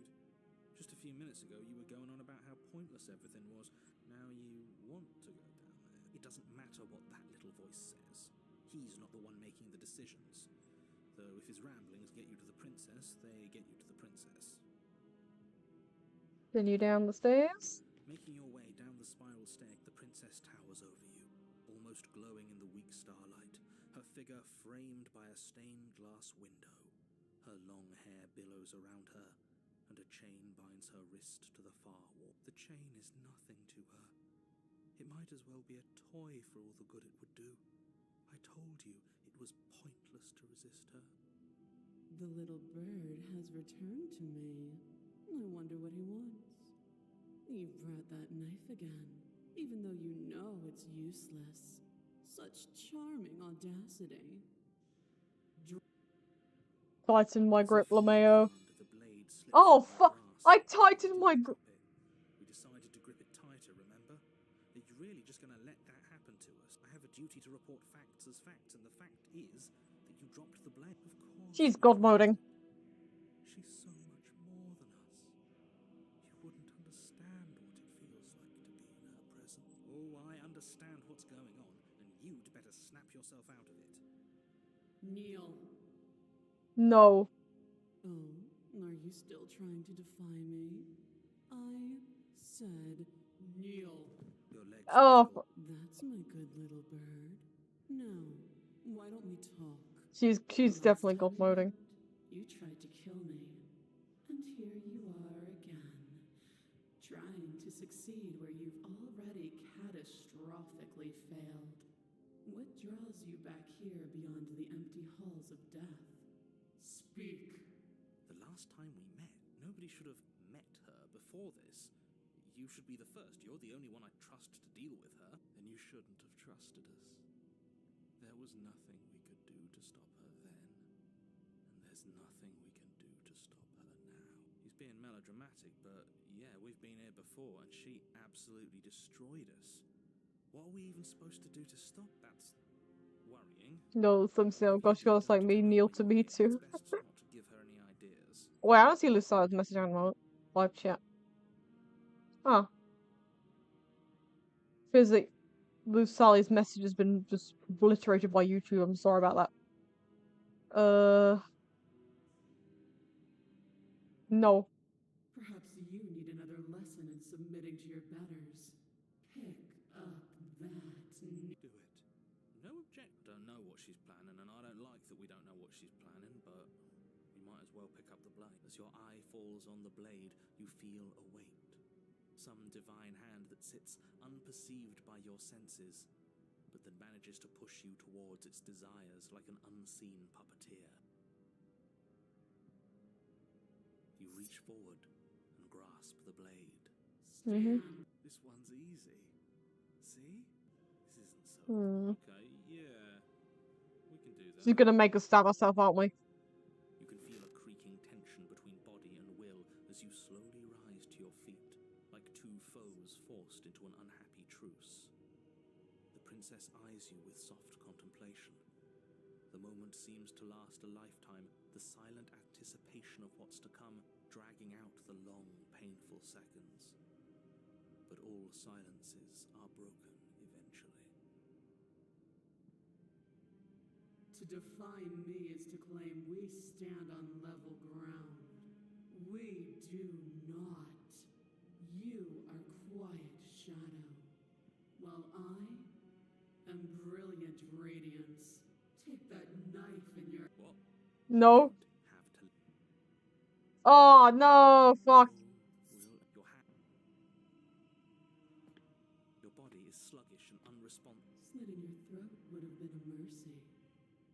Just a few minutes ago, you were going on about how pointless everything was. Now you want to go down there. It doesn't matter what that little voice says. He's not the one making the decisions. Though if his ramblings get you to the princess, they get you to the princess. Then you down the stairs. Making your way down the spiral stair, the princess towers over you, almost glowing in the weak starlight, her figure framed by a stained glass window. Her long hair billows around her, and a chain binds her wrist to the far wall. The chain is nothing to her. It might as well be a toy for all the good it would do. I told you it was pointless to resist her. The little bird has returned to me. I wonder what he wants. You've brought that knife again, even though you know it's useless. Such charming audacity. Tighten my grip, As if LeMayo. the blade slips Oh, from fuck! her grasp. I tightened my grip. We decided to grip it tighter, remember? Are you really just going to let that happen to us? I have a duty to report facts as facts, and the fact is that you dropped the blade. Of course. She's god moding. She's so much more than us. You wouldn't understand what it feels like to be in her presence. Oh, I understand what's going on, and you'd better snap yourself out of it. Kneel. No. Oh, are you still trying to defy me? I said Kneel. Your legs Oh, buckle. That's my good little bird. Now, why don't we talk? she's The last definitely time god we moding. met, you tried to kill me. And here you are again. Trying to succeed where you've already catastrophically failed. What draws you back here beyond the empty halls of death? Speak. The last time we met, nobody should have met her before this. You should be the first. You're the only one I'd trust to deal with her. Then you shouldn't have trusted us. There was nothing we could do to stop her then. And there's nothing we can do to stop her now. He's being melodramatic, but yeah, we've been here before, and she absolutely destroyed us. What are we even supposed to do to stop? That's worrying. No, some say, oh gosh, you gotta like me, kneel to me too. It's best not to give her any ideas. Wait, I don't see Lucia's message on my live chat. Huh. Feels like Lucia's message has been just obliterated by YouTube. I'm sorry about that. No. Perhaps you need another lesson in submitting to your betters. Pick up that. Do it. No object. Don't know what she's planning, and I don't like that we don't know what she's planning, but we might as well pick up the blade. As your eye falls on the blade, you feel a weight. Some divine hand that sits unperceived by your senses, but that manages to push you towards its desires like an unseen puppeteer. You reach forward and grasp the blade. Mm-hmm. This one's easy. See? This isn't so... Okay, yeah. We can do that. She's gonna make us stab ourselves, aren't we? You can feel a creaking tension between body and will as you slowly rise to your feet, like two foes forced into an unhappy truce. The princess eyes you with soft contemplation. The moment seems to last a lifetime, the silent anticipation of what's to come, dragging out the long, painful seconds. But all silences are broken eventually. To define me is to claim we stand on level ground. We do not. You are quiet shadow, while I am brilliant radiance. Take that knife in your... What? No. Have to... Oh no, fuck. Your body is sluggish and unresponsive. Slitting your throat would have been a mercy.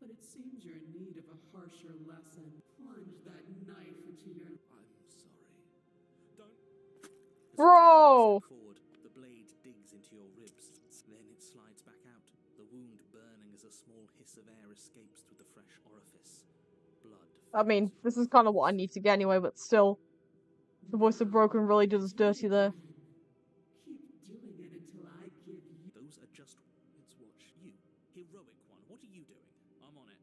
But it seems you're in need of a harsher lesson. Plunge that knife into your... I'm sorry. Don't... As you Bro! step forward, the blade digs into your ribs. Then it slides back out, the wound burning as a small hiss of air escapes through the fresh orifice. Blood... I mean, this is kind of what I need to get anyway, but still. The voice of Broken really does us dirty there. Keep doing it until I give you... Those are just... Let's watch you. Heroic one, what are you doing? I'm on it.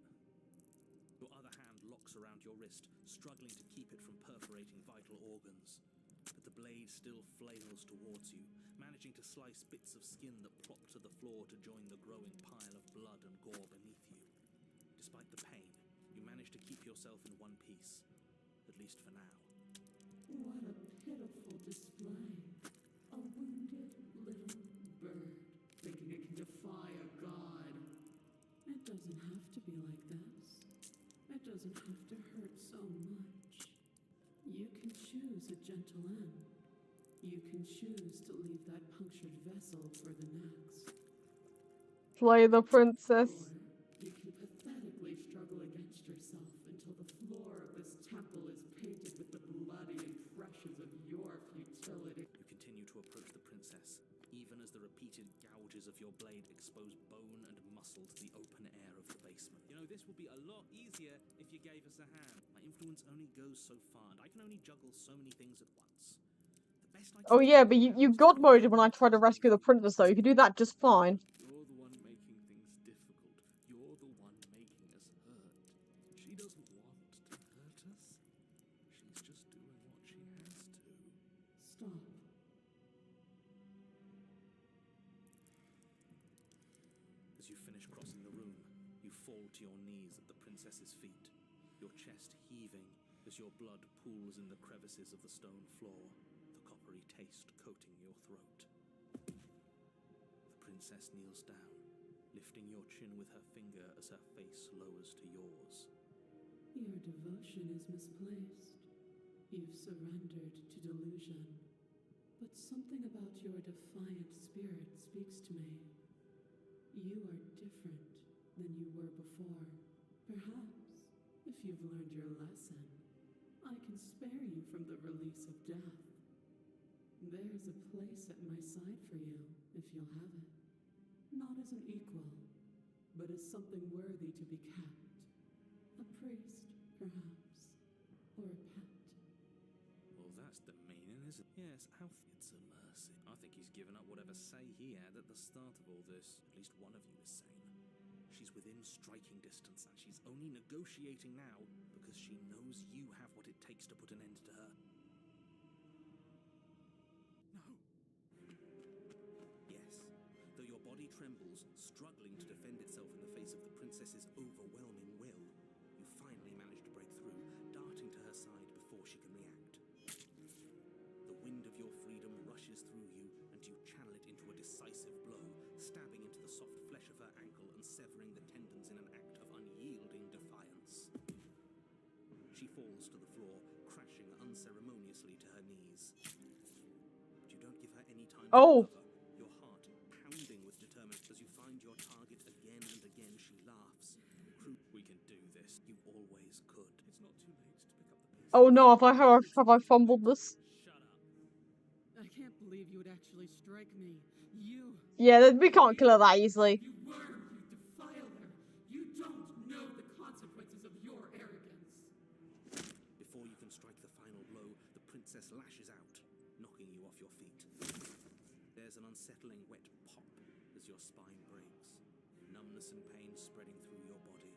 Your other hand locks around your wrist, struggling to keep it from perforating vital organs. But the blade still flails towards you, managing to slice bits of skin that plop to the floor to join the growing pile of blood and gore beneath you. Despite the pain, you manage to keep yourself in one piece. At least for now. What a pitiful display. A wounded little bird, thinking it can defy a god. It doesn't have to be like this. It doesn't have to hurt so much. You can choose a gentle end. You can choose to leave that punctured vessel for the next. Play the princess. Or you can pathetically struggle against yourself until the floor of this temple is painted with the bloody impressions of your futility. You continue to approach the princess, even as the repeated gouges of your blade expose bone and muscle to the open air of the basement. You know, this would be a lot easier if you gave us a hand. My influence only goes so far, and I can only juggle so many things at once. The best I can Oh do yeah, but now you is god to moded when I tried to rescue the princess though. You could do that just fine. You're the one making things difficult. You're the one making us hurt. She doesn't want to hurt us. She's just doing what she has to. Stop. As you finish crossing the room, you fall to your knees at the princess's feet, your chest heaving as your blood pools in the crevices of the stone floor, the coppery taste coating your throat. princess kneels down, lifting your chin with her finger as her face lowers to yours. Your devotion is misplaced. You've surrendered to delusion. But something about your defiant spirit speaks to me. You are different than you were before. Perhaps, if you've learned your lesson, I can spare you from the release of death. There's a place at my side for you, if you'll have it. Not as an equal, but as something worthy to be kept. A priest, perhaps, or a pet. Well, that's the meaning, isn't it? Yes, it's a mercy. I think he's given up whatever say he had at the start of all this. At least one of you is sane. She's within striking distance, and she's only negotiating now because she knows you have what it takes to put an end to her. No. Yes, though your body trembles, struggling to defend itself in the face of the princess's overwhelming will, you finally manage to break through, darting to her side before she can react. The wind of your freedom rushes through you, and you channel it into a decisive blow, stabbing into the soft flesh of her ankle and severing the tendons in an act of unyielding defiance. She falls to the floor, crashing unceremoniously to her knees. But you don't give her any time to Oh. recover, your heart pounding with determination. As you find your target again and again, she laughs. We can do this. You always could. It's not too late to pick up the pieces. Oh no, have I fumbled this? Shut up. I can't believe you would actually strike me. You... Yeah, we can't kill her that easily. You worm, you defiler. You don't know the consequences of your arrogance. Before you can strike the final blow, the princess lashes out, knocking you off your feet. There's an unsettling wet pop as your spine breaks, numbness and pain spreading through your body.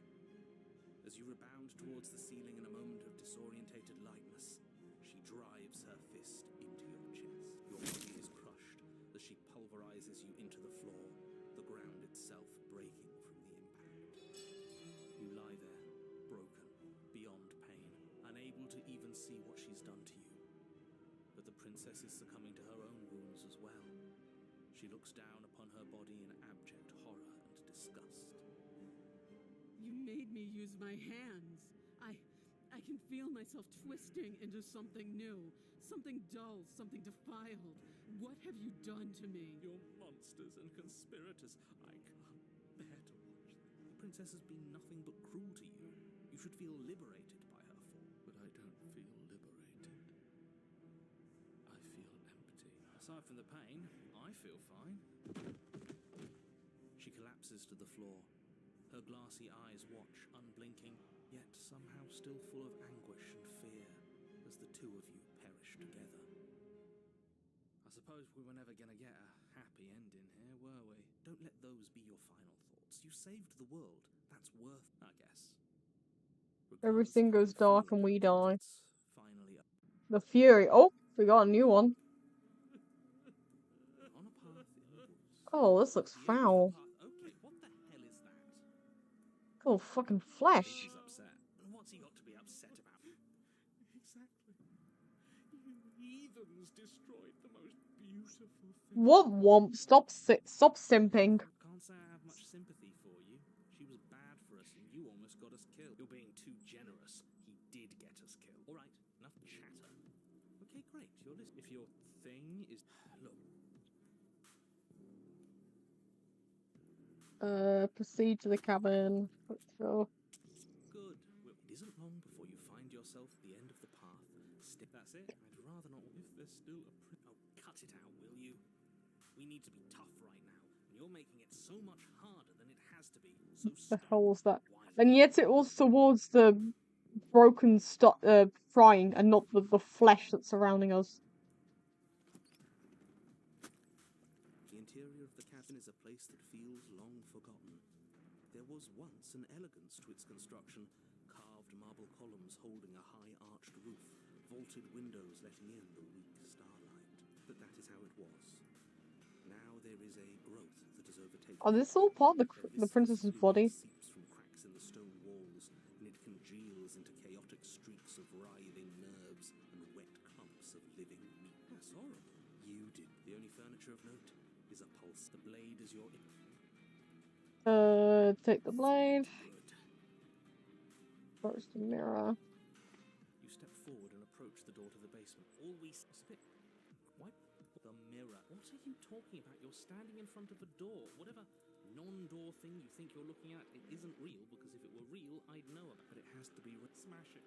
As you rebound towards the ceiling in a moment of disorientated lightness, she drives her fist into your chest. Your body is crushed as she pulverizes you into the floor, the ground itself breaking from the impact. You lie there, broken, beyond pain, unable to even see what she's done to you. But the princess is succumbing to her own wounds as well. She looks down upon her body in abject horror and disgust. You made me use my hands. I can feel myself twisting into something new, something dull, something defiled. What have you done to me? You're monsters and conspirators. I can't bear to watch them. The princess has been nothing but cruel to you. You should feel liberated by her fall. But I don't feel liberated. I feel empty. Aside from the pain, I feel fine. She collapses to the floor. Her glassy eyes watch, unblinking, yet somehow still full of anguish and fear, as the two of you perish together. I suppose we were never going to get a happy ending here, were we? Don't let those be your final thoughts. You saved the world. That's worth, I guess. Everything goes dark and we die. It's finally up. The Fury. Oh, we got a new one. On a path in the woods. Oh, this looks The end of the foul. path. Okay, what the hell is that? Oh, fucking flesh. He's upset. And what's he got to be upset about? Exactly. You heathens destroyed the most beautiful thing. What womp? Stop simping. Can't say I have much sympathy for you. She was bad for us and you almost got us killed. You're being too generous. He did get us killed. Alright, enough chatter. Okay, great. If your thing is... Look. Proceed to the cabin. Let's go. Good. Well, it isn't long before you find yourself at the end of the path. That's it. I'd rather not. If there's still a Oh, cut it out, will you? We need to be tough right now. And you're making it so much harder than it has to be. So The hell was that? wisely. And yet it was towards the broken frying and not the flesh that's surrounding us. The interior of the cabin is a place that feels long forgotten. There was once an elegance to its construction, carved marble columns holding a high-arched roof, vaulted windows letting in the weak starlight. But that is how it was. Now there is a growth that has overtaken. Oh, this is all part of the princess's body. Seeps from cracks in the stone walls, and it congeals into chaotic streaks of writhing nerves and wet clumps of living meat. That's horrible. You did. The only furniture of note, is a pulse. The blade is your... Take the blade. Good. Approach the mirror. You step forward and approach the door to the basement. Always spit. Why? The mirror. What are you talking about? You're standing in front of a door. Whatever non-door thing you think you're looking at, it isn't real, because if it were real, I'd know about it. But it has to be... Smash it.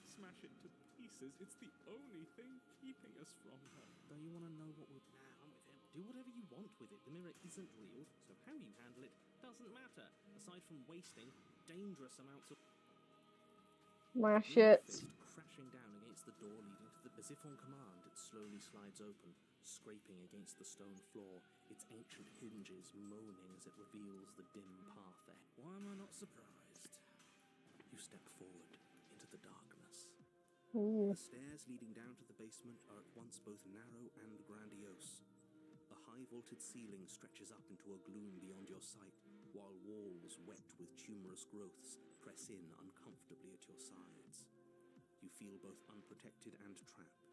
Smash it to pieces. It's the only thing keeping us from her. Don't you want to know what we're... Nah, I'm with him. Do whatever you want with it. The mirror isn't real, so how you handle it doesn't matter. Aside from wasting dangerous amounts of... Smash it. Fist crashing down against the door leading to the... As if on command, it slowly slides open, scraping against the stone floor, its ancient hinges moaning as it reveals the dim path there. Why am I not surprised? You step forward into the darkness. Ooh. The stairs leading down to the basement are at once both narrow and grandiose. A high-vaulted ceiling stretches up into a gloom beyond your sight, while walls wet with tumorous growths press in uncomfortably at your sides. You feel both unprotected and trapped,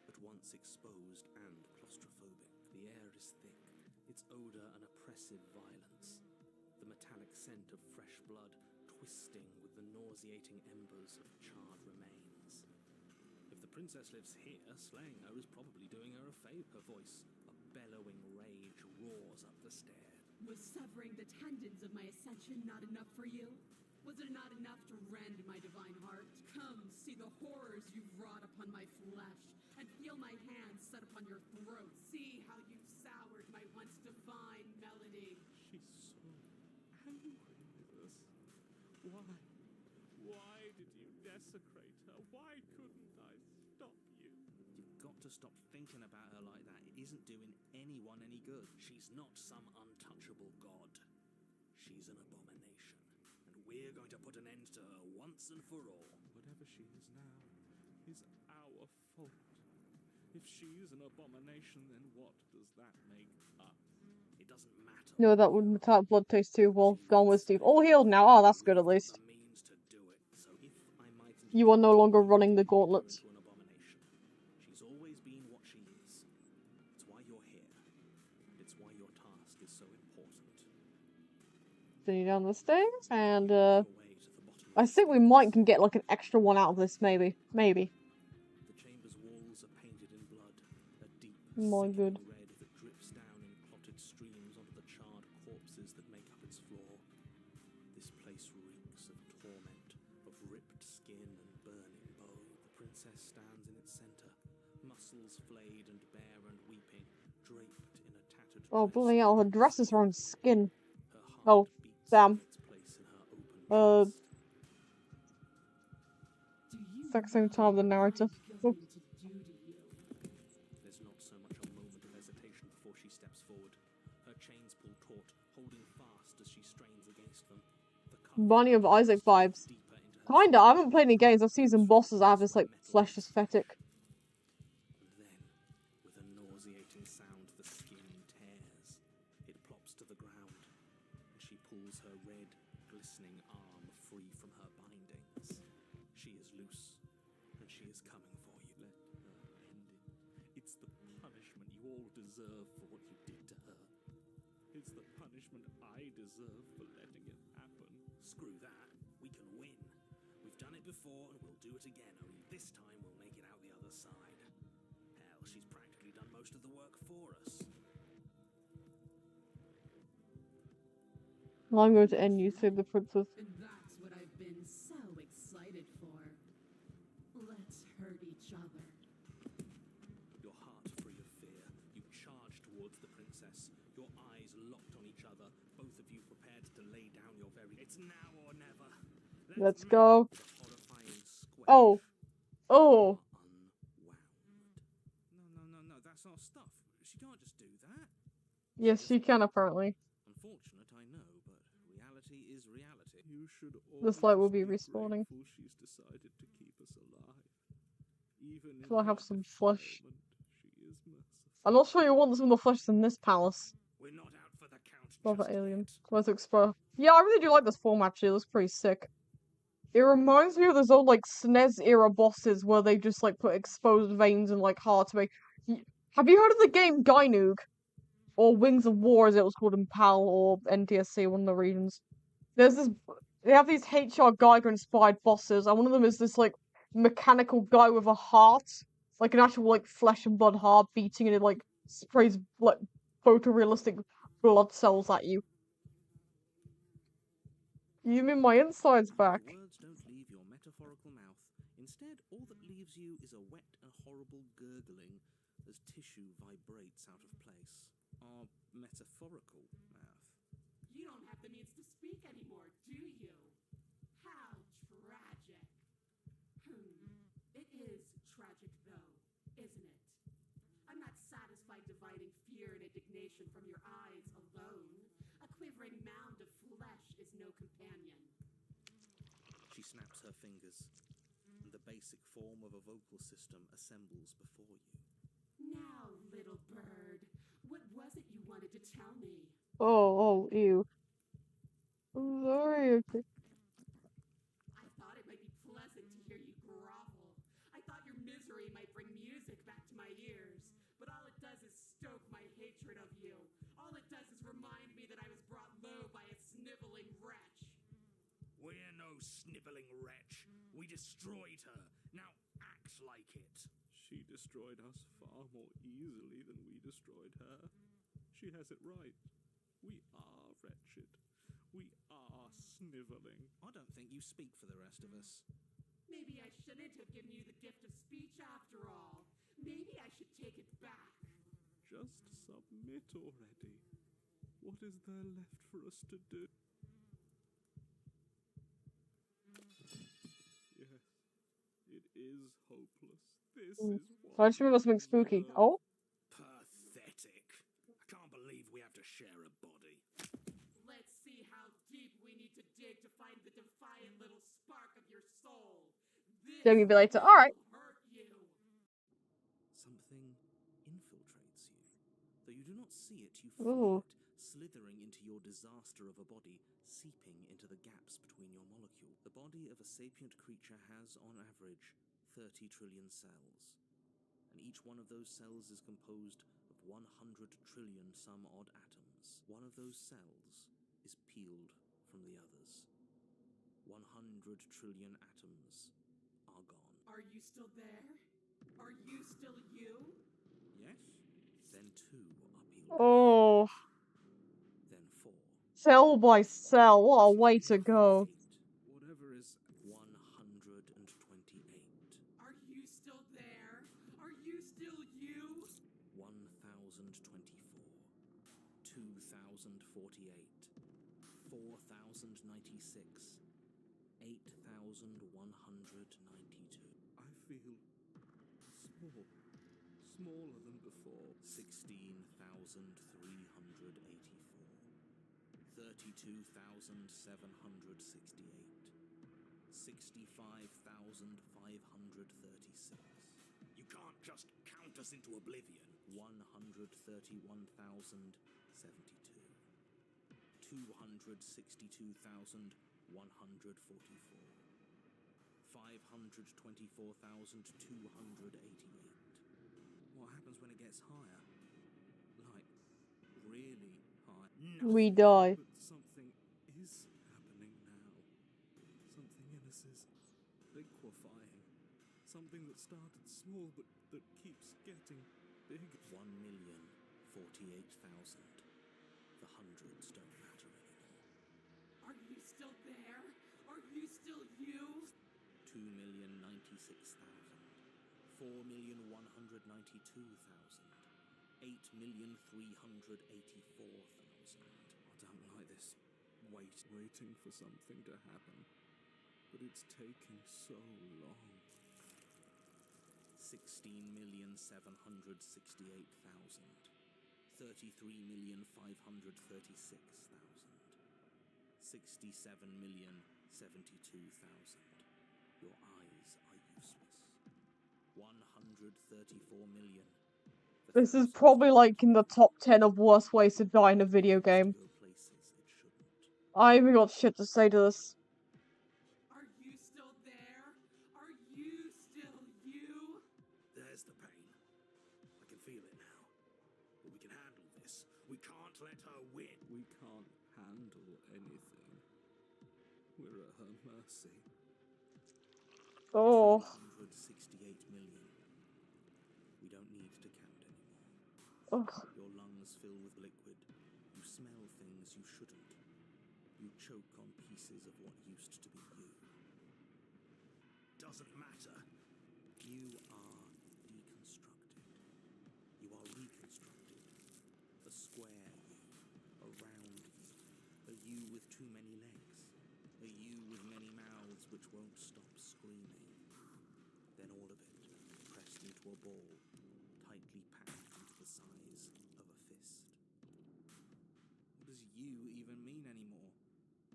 at once exposed and claustrophobic. The air is thick, its odor an oppressive violence, the metallic scent of fresh blood twisting with the nauseating embers of charred remains. If the princess lives here, slaying her is probably doing her a favor. Her voice, a bellowing rage, roars up the stair. Was severing the tendons of my ascension not enough for you? Was it not enough to rend my divine heart? Come, see the horrors you've wrought upon my flesh, and feel my hands set upon your throat. See how you've soured my once divine melody. She's so angry with us. Why? Why did you desecrate her? Why couldn't I stop you? You've got to stop thinking about her like that. It isn't doing anyone any good. She's not some untouchable god. She's an abomination. And we're going to put an end to her once and for all. Whatever she is now is our fault. If she's an abomination, then what does that make us? It doesn't matter. No, that would metallic blood taste too. Well, gone with Steve. All healed now. Oh, that's good at least. The means to do it. So if I might You are no longer running the gauntlet. into an abomination. She's always been what she is. It's why you're here. It's why your task is so important. Continue down the stairs, and Your way to the bottom of I think we might can get like an extra one out of this. Maybe. the chamber's walls are painted in blood, a deep, My sickening good. red that drips down in clotted streams onto the charred corpses that make up its floor. This place reeks of torment, of ripped skin and burning bone. The princess stands in its center, muscles flayed and bare and weeping, draped in a tattered Oh dress. bloody hell! Her dress is her own skin. Her heart Oh, beats damn. its place in her open chest. Do you Exact same time of the narrative. know what I'm going to do to you? There's not so much a moment of hesitation before she steps forward. Her chains pull taut, holding fast as she strains against them. The cuff Bunny of Isaac vibes. deeper into her Kinda. I haven't played any games. I've seen some bosses that have this like flesh aesthetic. And then, with a nauseating sound, the skin tears. It plops to the ground, and she pulls her red, glistening arm free from her bindings. She is loose, and she is coming for you. Let her end it. It's the punishment you all deserve for what you did to her. It's the punishment I deserve for letting it happen. Screw that. We can win. We've done it before, and we'll do it again, only this time we'll make it out the other side. Hell, she's practically done most of the work for us. I'm going to end you, save the princess. And that's what I've been so excited for. Let's hurt each other. Your heart free of fear, you charge towards the princess, your eyes locked on each other, both of you prepared to lay down your very... It's now or never. Let's make go. it. The horrifying squelch Oh. Oh. unwound. No, that's our stuff. She can't just do that. Yes, she can apparently. Unfortunate, I know, but reality is reality. You should This light will always be respawning. grateful she's decided to keep us alive. Even Till I in have this some flesh. moment, she is merciful. I'm not sure you want some of the flesh in this palace. We're not out for the count. Love just that alien. yet. Where's Expo? Yeah, I really do like this form actually. It looks pretty sick. It reminds me of those old like SNES era bosses where they just like put exposed veins and like hearts. Have you heard of the game Gynoog? or Wings of War as it was called in PAL or NTSC, one of the regions. There's this. They have these H.R. Geiger inspired bosses, and one of them is this like mechanical guy with a heart, like an actual like flesh and blood heart beating, and it like sprays like photorealistic blood cells at you. You mean my insides back? The words don't leave your metaphorical mouth. Instead, all that leaves you is a wet and horrible gurgling as tissue vibrates out of place. Our metaphorical mouth. You don't have the means to speak anymore, do you? How tragic. It is tragic, though, isn't it? I'm not satisfied dividing fear and indignation from your eyes alone. A quivering mound of flesh is no companion. She snaps her fingers, and the basic form of a vocal system assembles before you. Now, little bird, what was it you wanted to tell me? Oh, ew. Sorry. Okay. I thought it might be pleasant to hear you grovel. I thought your misery might bring music back to my ears. But all it does is stoke my hatred of you. All it does is remind me that I was brought low by a sniveling wretch. We're no sniveling wretch. We destroyed her. Now act like it. She destroyed us far more easily than we destroyed her. She has it right. We are wretched. We are sniveling. I don't think you speak for the rest of us. Maybe I shouldn't have given you the gift of speech after all. Maybe I should take it back. Just submit already. What is there left for us to do? Yes, it is hopeless. This is what I just remember something we spooky. were. Oh? Pathetic. I can't believe we have to share a body. Let's see how deep we need to dig to find the defiant little spark of your soul. This Jamie be later. will Alright. hurt you. Something infiltrates you. Though you do not see it, you feel Ooh. it, slithering into your disaster of a body, seeping into the gaps between your molecule. The body of a sapient creature has, on average, 30 trillion cells. And each one of those cells is composed of 100 trillion some odd atoms. One of those cells is peeled from the others. 100 trillion atoms are gone. Are you still there? Are you still you? Yes? Then 2 are peeled. Oh. Then 4. Cell by cell. What a way to go. 8. Whatever is 128. Are you still there? Are you still you? 1024. 2048. 4096. 8192. I feel small. Smaller than before. 16,384. 32,768. 65,536. You can't just count us into oblivion. 131,072. 262,144. 524,288. What happens when it gets higher? Like, really high? We Nothing. die. But something is happening now. Something in us is liquefying. Something that started small but that keeps getting big. 1,048,000. The hundreds don't matter anymore. Are you still there? Are you still you? 2,096,000. 4,192,000. 8,384,000. I don't like this. Waiting for something to happen. But it's taking so long. 16,768,000. 33,536,000. 67,072,000. Your eyes are useless. 134 million. This is probably like in the top 10 of worst ways to die in a video game. Go places it shouldn't. I even got shit to say to this. Are you still there? Are you still you? There's the pain. I can feel it now. But we can handle this. We can't let her win. We can't handle anything. We're at her mercy. Oh. 368 million. We don't need to count anymore. Ugh. Your lungs fill with liquid. You smell things you shouldn't. You choke on pieces of what used to be you. Doesn't matter. You are deconstructed. You are reconstructed. A square you. A round you. A you with too many legs. A you with many mouths which won't stop screaming. Then all of it, pressed into a ball, tightly packed into the size of a fist. What does you even mean anymore?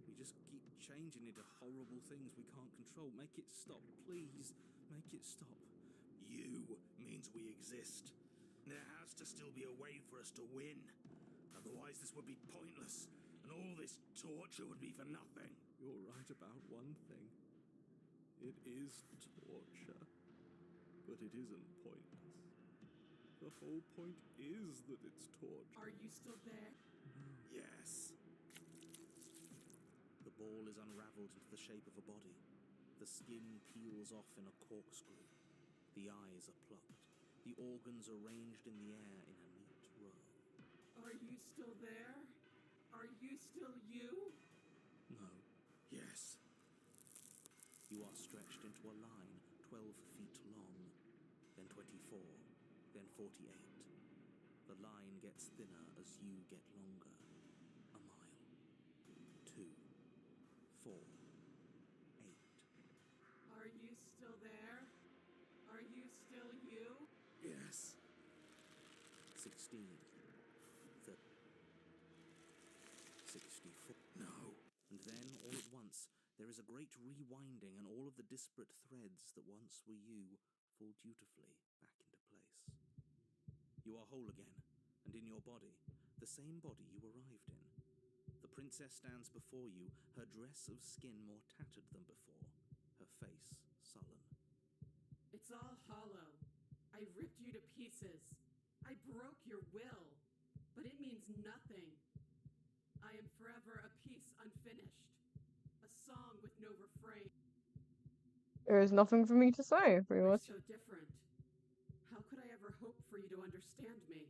We just keep changing into horrible things we can't control. Make it stop, please. Make it stop. You means we exist. There has to still be a way for us to win. Otherwise this would be pointless, and all this torture would be for nothing. You're right about one thing. It is torture. But it isn't pointless. The whole point is that it's torture. Are you still there? Yes. The ball is unraveled into the shape of a body. The skin peels off in a corkscrew. The eyes are plucked. The organs arranged in the air in a neat row. Are you still there? Are you still you? No. Yes. You are stretched into a line 12 feet long, then 24, then 48. The line gets thinner as you get longer. A mile. 2, 4, 8. Are you still there? Are you still you? Yes. 16, 30, 64. No. And then, all at once, there is a great rewinding, and all of the disparate threads that once were you fall dutifully back into place. You are whole again, and in your body, the same body you arrived in. The princess stands before you, her dress of skin more tattered than before, her face sullen. It's all hollow. I ripped you to pieces. I broke your will. But it means nothing. I am forever a piece unfinished. A song with no refrain. There is nothing for me to say, pretty We're much. so different. How could I ever hope for you to understand me?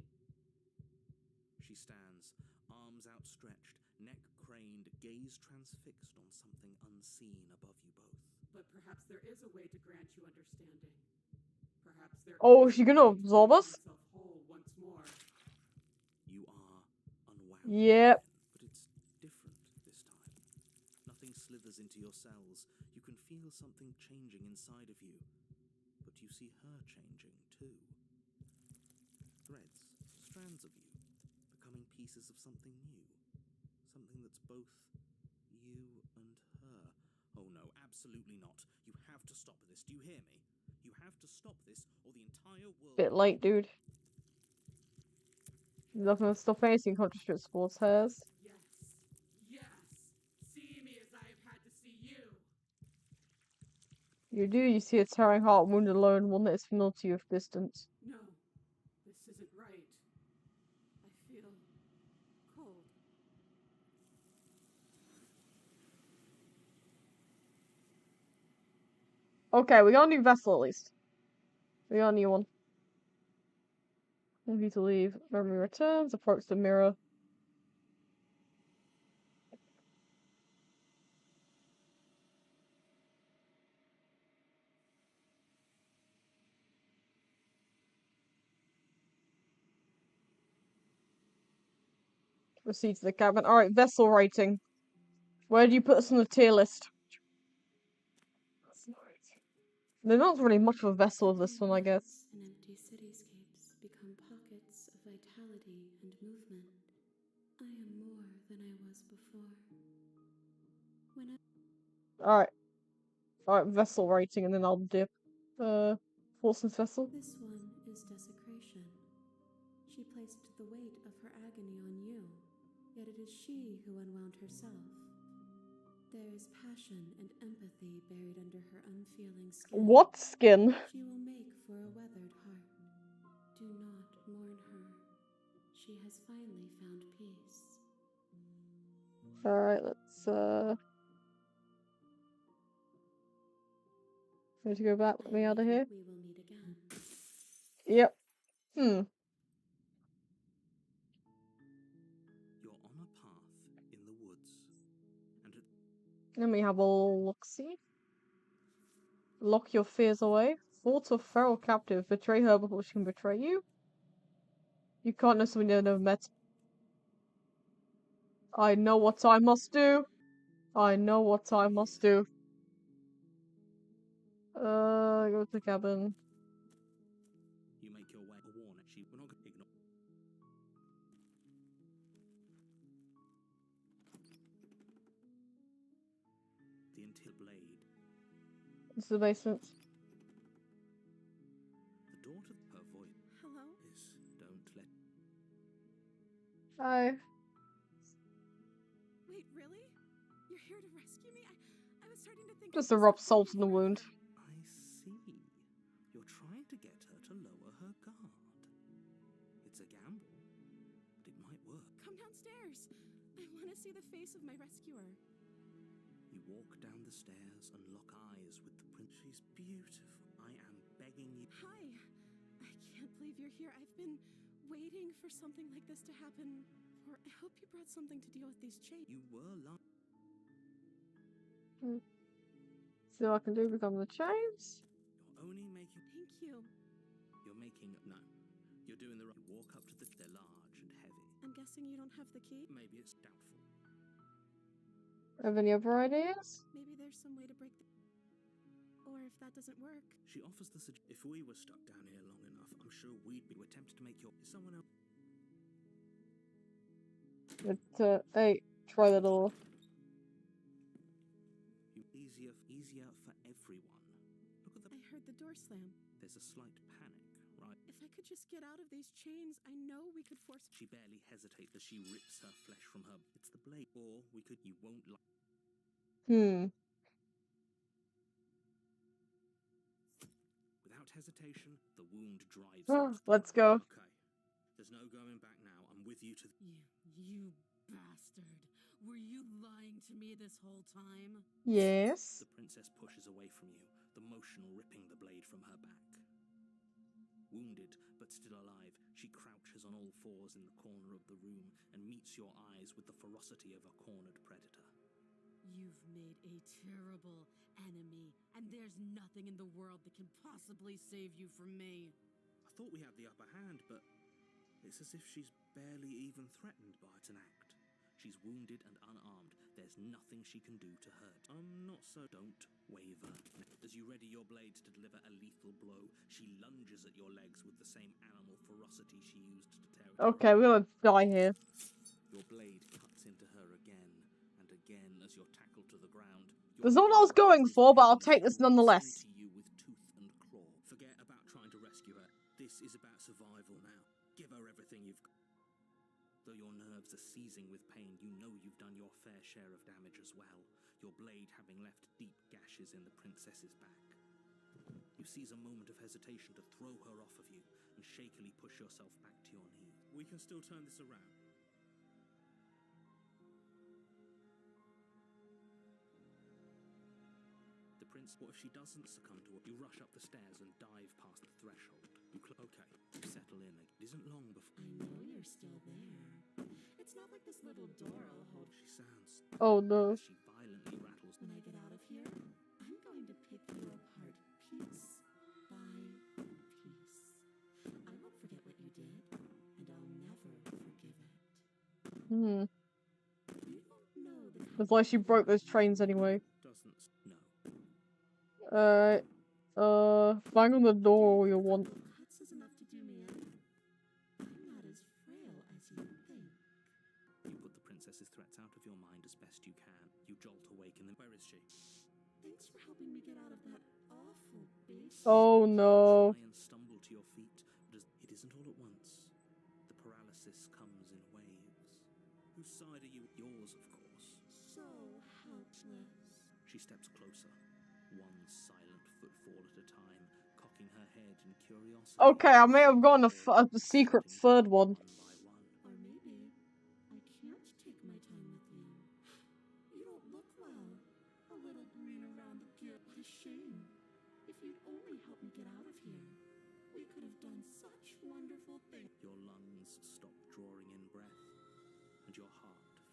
She stands, arms outstretched, neck craned, gaze transfixed on something unseen above you both. But perhaps there is a way to grant you understanding. Perhaps there Oh, is is she a gonna way to absorb make us? myself whole once more. You are unwound Yep. again, but it's different this time. Nothing slithers into your cells. You can feel something changing inside of you, but you see her changing too. Threads, strands of you, becoming pieces of something new. Something that's both you and her. Oh no, absolutely not. You have to stop this. Do you hear me? You have to stop this, or the entire world... Bit late, dude. Nothing to stop anything conscious sports hairs. Yes. Yes. See me as I have had to see you. You do, you see a tearing heart wounded alone, one that is familiar to you of distance. No. This isn't right. I feel cold. Okay, we got a new vessel at least. We got a new one. Need to leave. Memory returns, approach the mirror. Proceed to the cabin. Alright, vessel rating. Where do you put us on the tier list? There's not really much of a vessel of this one, I guess. And empty cityscapes become pockets of vitality and movement. I am more than I was before. When I Alright, vessel rating, and then I'll dip. Force's vessel. This one is desecration. She placed the weight of her agony on you, yet it is she who unwound herself. There is passion and empathy buried under her unfeeling skin. What skin? She will make for a weathered heart. Do not mourn her. she has finally found peace. Alright, let's need to go back, let me out of here. We will meet again. Yep. You're on a path in the woods, and at Let me have a look-see. Lock your fears away. Thoughts of feral captive. Betray her before she can betray you. You can't know someone you've never met. I know what I must do. I know what I must do. Go to the cabin. you make your way a warning. We're not going to ignore. The interior blade. This is the basement. The door to her voice Hello? is don't let. Hi. Wait, really? You're here to rescue me? I was starting to think. Just to rub salt in the wound. I see. You're trying to get her to lower her guard. It's a gamble, but it might work. Come downstairs. I want to see the face of my rescuer. You walk down the stairs and lock eyes with the prince. She's beautiful. I am begging you. Hi. I can't believe you're here. I've been waiting for something like this to happen. Or I hope you brought something to deal with these chains. You were lying. See what I can do become the chains. You're only making. Thank you. You're making. No. You're doing the right. You walk up to the. They're large and heavy. I'm guessing you don't have the key? Maybe it's doubtful. Have any other ideas? Maybe there's some way to break the... Or if that doesn't work... She offers the if we were stuck down here long enough, I'm sure we'd be tempted to make your. Is someone else? Hey, try the door. Easier for everyone. Look at the. I heard the door slam. There's a slight panic, right? If I could just get out of these chains, I know we could force... She barely hesitates as she rips her flesh from her. It's the blade. Or we could. You won't like. Without hesitation, the wound drives. Let's go. Okay. There's no going back now. I'm with you to. You bastard. Were you lying to me this whole time? Yes. The princess pushes away from you, the motion ripping the blade from her back. Wounded, but still alive, she crouches on all fours in the corner of the room and meets your eyes with the ferocity of a cornered predator. You've made a terrible enemy, and there's nothing in the world that can possibly save you from me. I thought we had the upper hand, but it's as if she's barely even threatened by it. An act. She's wounded and unarmed. There's nothing she can do to hurt. I'm not so. Don't waver. As you ready your blade to deliver a lethal blow, she lunges at your legs with the same animal ferocity she used to tear it. Okay, we're gonna die here. Your blade cuts into her again and again as you're tackled to the ground. There's not what I was going for, but I'll take this nonetheless. To you with tooth and claw. Forget about trying to rescue her. This is about survival now. Give her everything you've got. Though your nerves are seizing with pain, you know you've done your fair share of damage as well, your blade having left deep gashes in the princess's back. You seize a moment of hesitation to throw her off of you and shakily push yourself back to your knees. We can still turn this around. The prince, what if she doesn't succumb to it? You rush up the stairs and dive past the threshold. Okay, you settle in. It isn't long before. I know you're still there. It's not like this little door I'll hold. She sounds. Oh no. She violently rattles. When I get out of here, I'm going to pick you apart piece by piece. I won't forget what you did, and I'll never forgive it. Hmm. You don't know the It's like she broke those trains anyway. Doesn't. No. Alright. Bang on the door all you want. cuts is enough to do me in. I'm not as frail as you think. You put the princess's threats out of your mind as best you can. You jolt awake and then. Where is she? Thanks for helping me get out of that awful beast. Oh no. Try and stumble to your feet, but it isn't all at once. The paralysis comes in waves. Whose side are you? Yours, of course. So helpless. She steps closer, one silent footfall at a time, cocking her head in curiosity. Okay, I may have gone a secret third one. One by one,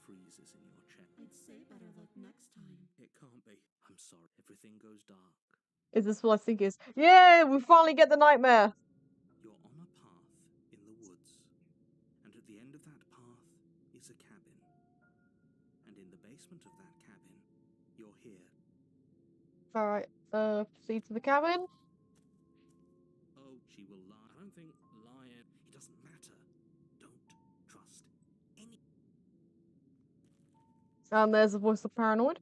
freezes in your chest. I'd say better luck next time. It can't be. I'm sorry. Everything goes dark. Is this what I think is? Yeah, we finally get the nightmare. You're on a path in the woods, and at the end of that path is a cabin. And in the basement of that cabin, you're here. Alright, proceed to the cabin. Oh, she will lie. I don't think lying. It doesn't matter. Don't trust any. And there's the voice of Paranoid.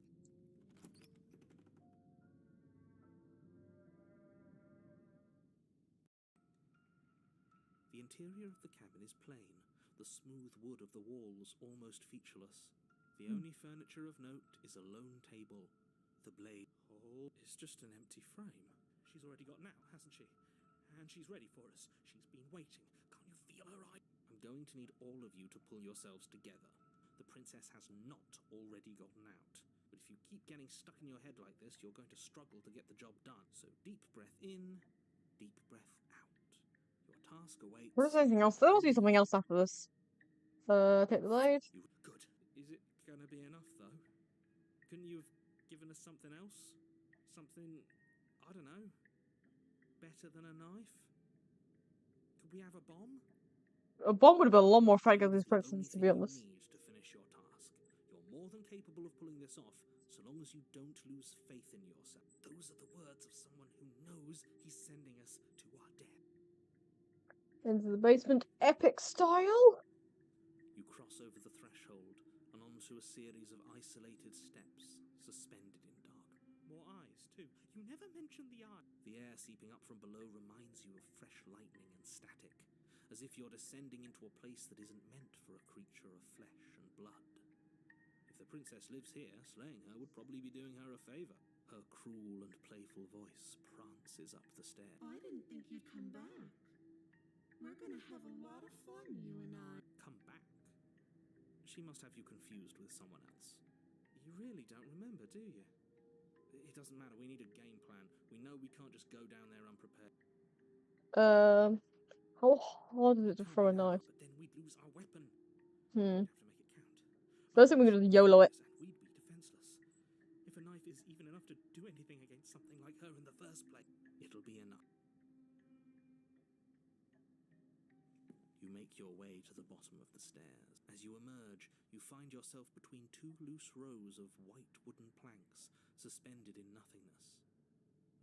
The interior of the cabin is plain, the smooth wood of the walls almost featureless. The only furniture of note is a lone table. The blade. Oh, it's just an empty frame. She's already got now, hasn't she? And she's ready for us. She's been waiting. Can't you feel her eye? I'm going to need all of you to pull yourselves together. The princess has not already gotten out. But if you keep getting stuck in your head like this, you're going to struggle to get the job done. So deep breath in, deep breath out. Your task awaits. What is anything else? There must be something else after this. Take the blade. Good. Is it gonna be enough, though? Couldn't you have given us something else? Something, I don't know, better than a knife? Could we have a bomb? A bomb would have been a lot more effective It's with this the only princess, to thing be you honest. need to finish your task. You're more than capable of pulling this off, so long as you don't lose faith in yourself. Those are the words of someone who knows he's sending us to our death. Into the basement, epic style. You cross over the threshold and onto a series of isolated steps, suspended in dark. More eyes, too. You never mentioned the eye. The air seeping up from below reminds you of fresh lightning and static, as if you're descending into a place that isn't meant for a creature of flesh and blood. If the princess lives here, slaying her would probably be doing her a favor. Her cruel and playful voice prances up the stairs. I didn't think you'd come back. We're gonna have a lot of fun, you and I. Come back? She must have you confused with someone else. You really don't remember, do you? It doesn't matter, we need a game plan. We know we can't just go down there unprepared. How hard is it to Can't throw a be that, knife? but then we'd lose our weapon. Hmm. We'd have to make it count. First thing we're gonna YOLO it. And we'd be defenseless. If a knife is even enough to do anything against something like her in the first place, it'll be enough. You make your way to the bottom of the stairs. As you emerge, you find yourself between two loose rows of white wooden planks, suspended in nothingness.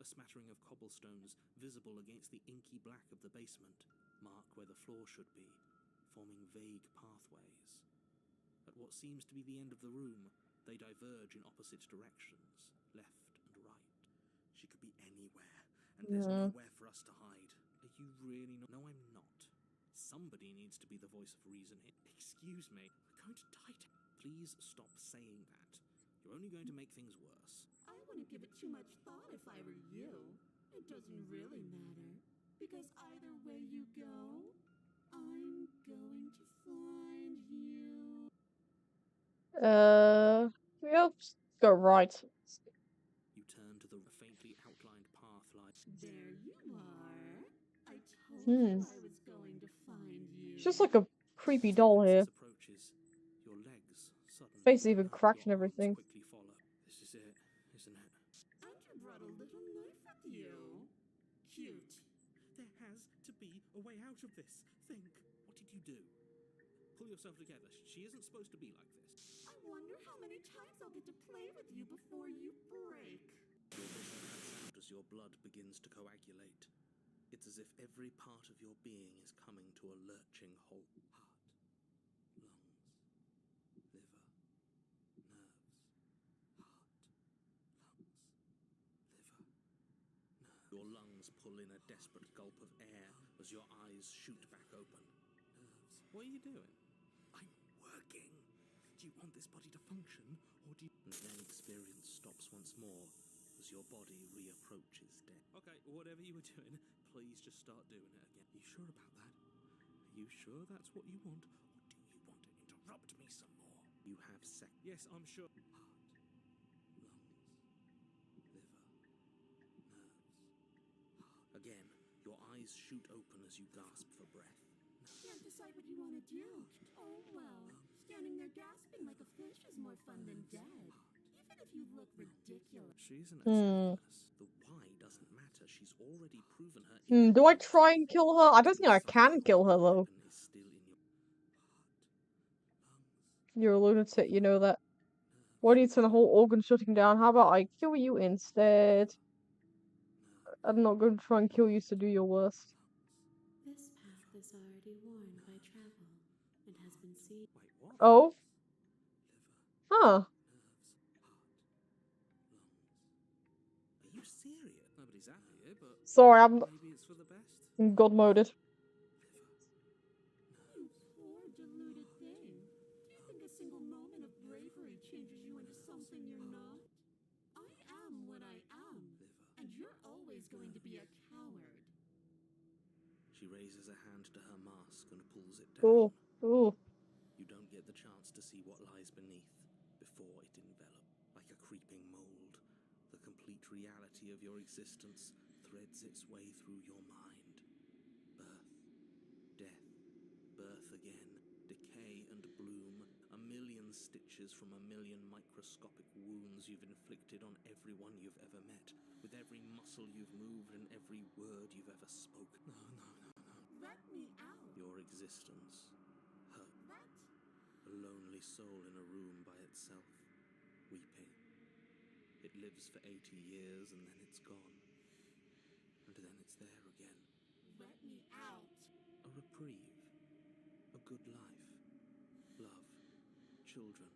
A smattering of cobblestones visible against the inky black of the basement mark where the floor should be, forming vague pathways. At what seems to be the end of the room, they diverge in opposite directions, left and right. She could be anywhere, and there's nowhere for us to hide. Are you really not? No, I'm not. Somebody needs to be the voice of reason here. Excuse me, we're going to tighten. Please stop saying that. You're only going to make things worse. I wouldn't give it too much thought if I were you. It doesn't really matter, because either way you go, I'm going to find you. Yep. Go right. You turn to the faintly outlined path like. There you are. I told you I was going to find you. It's just like a creepy doll here. Approaches, your legs suddenly Face even burn, cracked your and everything. arms quickly follow. This is it, isn't it? And you brought a little knife with you. Cute. There has to be a way out of this. Think. What did you do? Pull yourself together. She isn't supposed to be like this. I wonder how many times I'll get to play with you before you break. Your vision cuts out as your blood begins to coagulate. It's as if every part of your being is coming to a lurching halt. Heart, lungs, liver, nerves. Heart, lungs, liver, nerves. Your lungs pull in a desperate gulp of air as your eyes shoot back open. Nerves. What are you doing? I'm working. Do you want this body to function, or do you... And then experience stops once more as your body reapproaches death. Okay, whatever you were doing, please just start doing it again. Are you sure about that? Are you sure that's what you want, or do you want to interrupt me some more? You have Yes, I'm sure. Heart, lungs, liver, nerves. Heart. Again, your eyes shoot open as you gasp for breath. Can't decide what you want to do. Oh well, standing there gasping like a fun than dead. Even if you look ridiculous. She isn't a silliness. The why doesn't matter. She's already proven her. Do I try and kill her? I don't think I can kill her though. Is still in your heart, lungs, You're a lunatic, you know that. Why do you turn the whole organ shutting down? How about I kill you instead? I'm not going to try and kill you, so do your worst. This path is already worn by travel and has been seen. Wait, what? Oh? Liver, Huh. nerves, heart, lungs. Are you serious? Nobody's happy here, but Sorry, I'm maybe it's for the best. God-moded. You poor deluded thing. Do you think a single moment of bravery changes you into something you're not? I am what I am, and you're always going to be a coward. She raises a hand to her mask and pulls it down. Ooh. Ooh. You don't get the chance to see what lies beneath before it envelops. Like a creeping mold, the complete reality of your existence threads its way through your mind. Birth, death, birth again, decay and bloom, a million stitches from a million microscopic wounds you've inflicted on everyone you've ever met, with every muscle you've moved and every word you've ever spoken. No. Let me out. Your existence. Her. What? A lonely soul in a room by itself, weeping. It lives for 80 years and then it's gone. And then it's there again. Let me out. A reprieve. A good life. Love. Children.